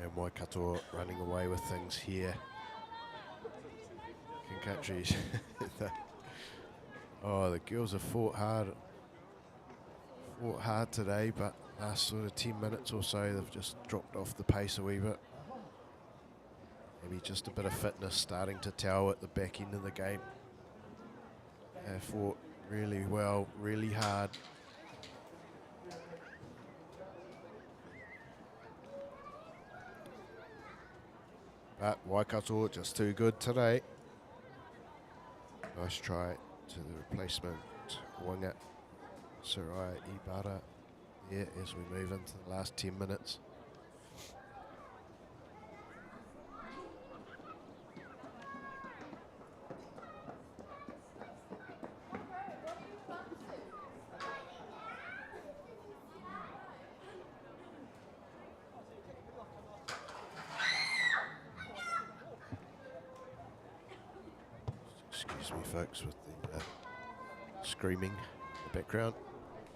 And Waikato running away with things here. King Country's. Oh, the girls have fought hard. Fought hard today, but last sort of 10 minutes or so, they've just dropped off the pace a wee bit. Maybe just a bit of fitness starting to tell at the back end of the game. They fought really well, really hard. But Waikato just too good today. Nice try to the replacement winger, Soraya Ibara, there as we move into the last 10 minutes. Excuse me, folks, with the screaming in the background.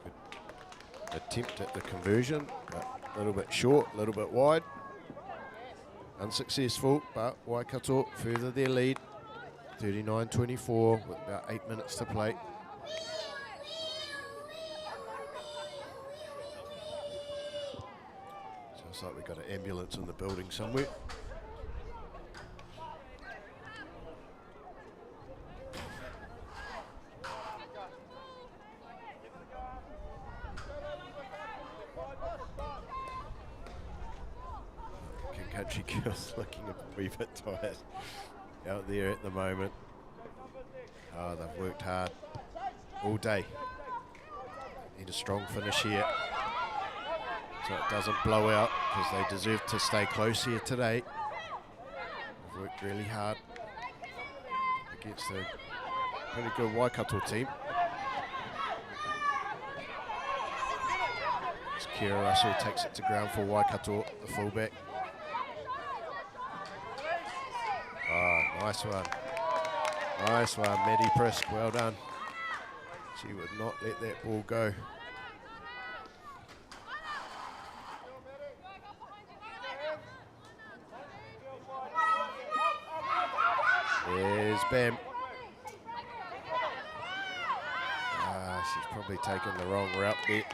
Good attempt at the conversion, but a little bit short, a little bit wide. Unsuccessful, but Waikato further their lead. 39-24 with about 8 minutes to play. Sounds like we've got an ambulance in the building somewhere. Country girls looking a wee bit tired out there at the moment. Oh, they've worked hard all day. Need a strong finish here so it doesn't blow out, because they deserve to stay close here today. They've worked really hard against a pretty good Waikato team. As Kira Russell takes it to ground for Waikato, the fullback. Oh, nice one. Nice one, Maddie Prisk, well done. She would not let that ball go. There's Bam. She's probably taken the wrong route there.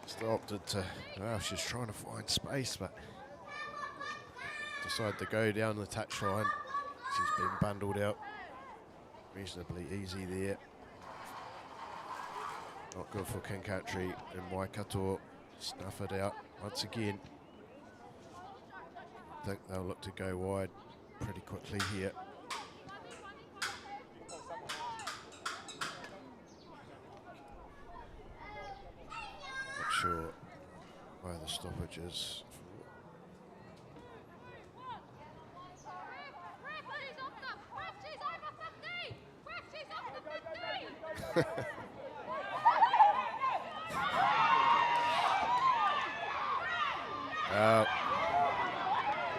Still opted to, she's trying to find space, but decided to go down the touchline. She's been bundled out reasonably easy there. Not good for King Country, and Waikato snuff it out once again. I think they'll look to go wide pretty quickly here. Not sure why the stoppage is.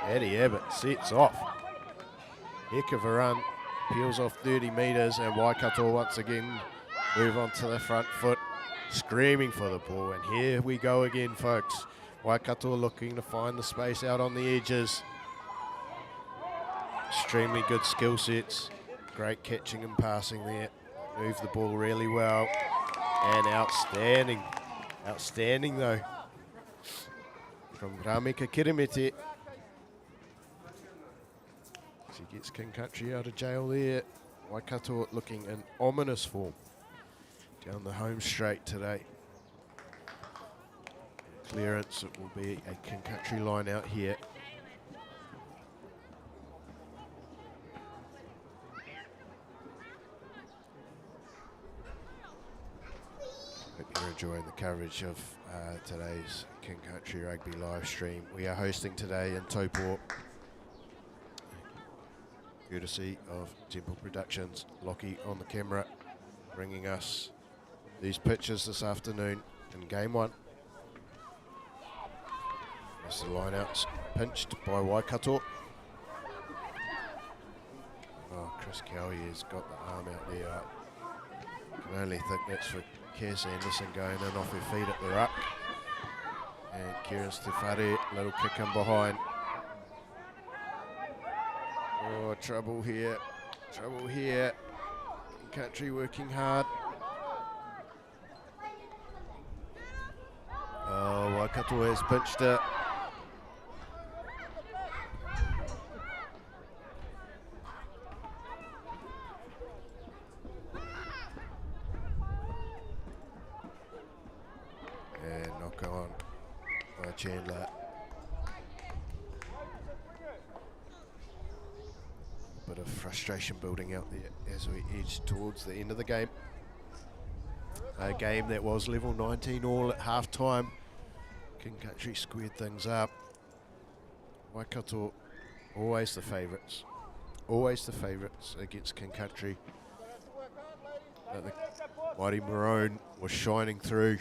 Eddie Abbott sets off. Heck of a run. Peels off 30 metres, and Waikato once again move on to the front foot, screaming for the ball. And here we go again, folks. Waikato looking to find the space out on the edges. Extremely good skill sets. Great catching and passing there. Move the ball really well. And outstanding. Outstanding though. From Rameka Kirimete. As he gets King Country out of jail there. Waikato looking in ominous form. Down the home straight today. Clearance, it will be a King Country line out here. Hope you're enjoying the coverage of today's King Country Rugby live stream. We are hosting today in Taupo, courtesy of Temple Productions. Lockie on the camera, bringing us these pictures this afternoon in game one. As the lineouts pinched by Waikato. Oh, Chris Cowie has got the arm out there. I can only think that's for Cass Anderson going in off her feet at the ruck. And Kieran Stefari, little kick in behind. Oh, trouble here. Trouble here. King Country working hard. Oh, Waikato has pinched it. And knock on by Chandler. Bit of frustration building out there as we edge towards the end of the game. A game that was level 19 all at half time. King Country squared things up. Waikato always the favourites. Always the favourites against King Country. But the mighty Maroon was shining through.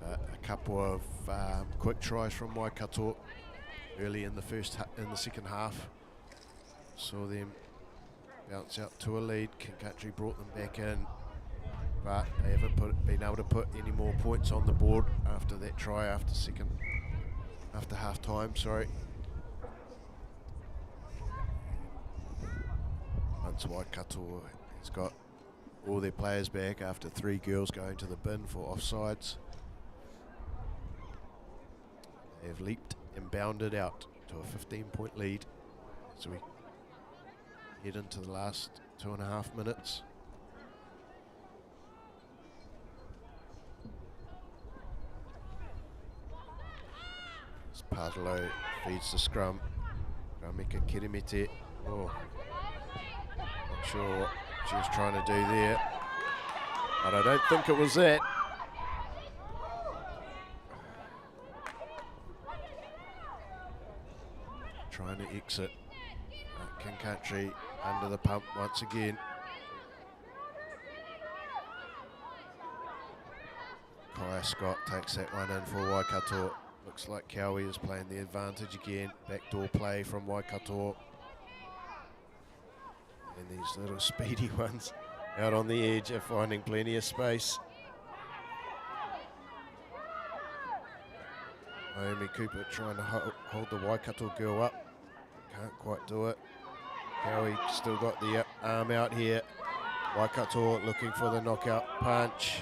A couple of quick tries from Waikato early in the second half. Saw them bounce out to a lead. King Country brought them back in, but they haven't been able to put any more points on the board after that try after half time. Sorry. Once Waikato has got all their players back after 3 girls going to the bin for offsides, they have leaped and bounded out to a 15-point lead. So we head into the last 2.5 minutes. As Padlo feeds the scrum. Rameka Kirimete. Oh, not sure what she was trying to do there, but I don't think it was that. Trying to exit. King Country under the pump once again. Kaya Scott takes that one in for Waikato. Looks like Cowie is playing the advantage again. Backdoor play from Waikato. And these little speedy ones out on the edge are finding plenty of space. Naomi Cooper trying to hold the Waikato girl up. Can't quite do it. Cowie still got the arm out here. Waikato looking for the knockout punch.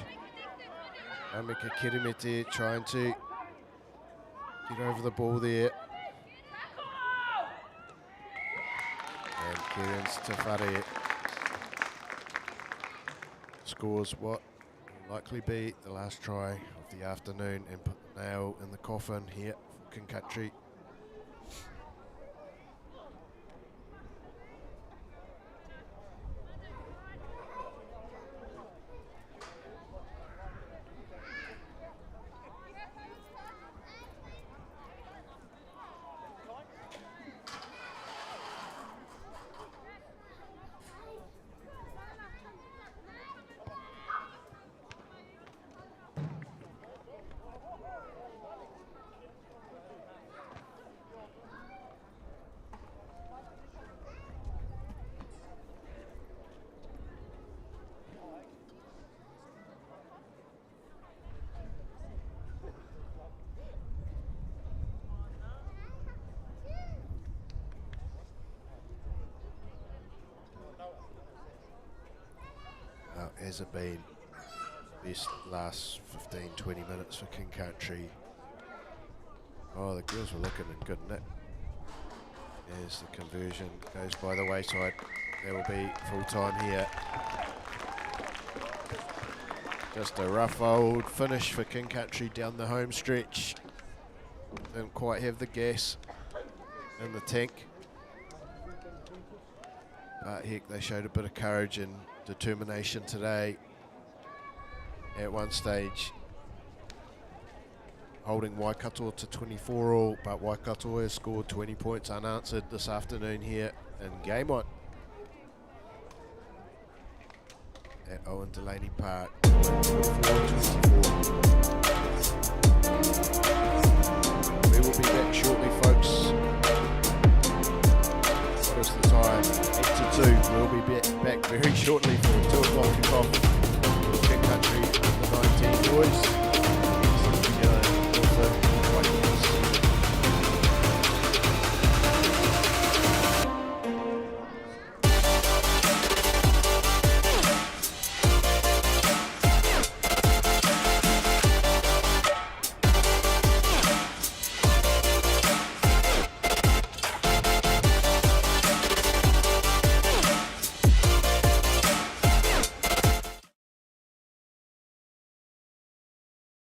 Rameka Kirimete trying to get over the ball there. And Kieran Stefari scores what will likely be the last try of the afternoon and put the nail in the coffin here for King Country. has it been best last 15-20 minutes for King Country. Oh, the girls were looking in good nick. As the conversion goes by the wayside, there will be full time here. Just a rough old finish for King Country down the home stretch. Didn't quite have the gas in the tank. But heck, they showed a bit of courage and determination today. At one stage, holding Waikato to 24 all, but Waikato has scored 20 points unanswered this afternoon here in game 1 at Owen Delany Park. We will be back shortly, folks. What is the time? 8 to 2. We'll be back very shortly for 2 o'clock kickoff. King Country under 19 boys.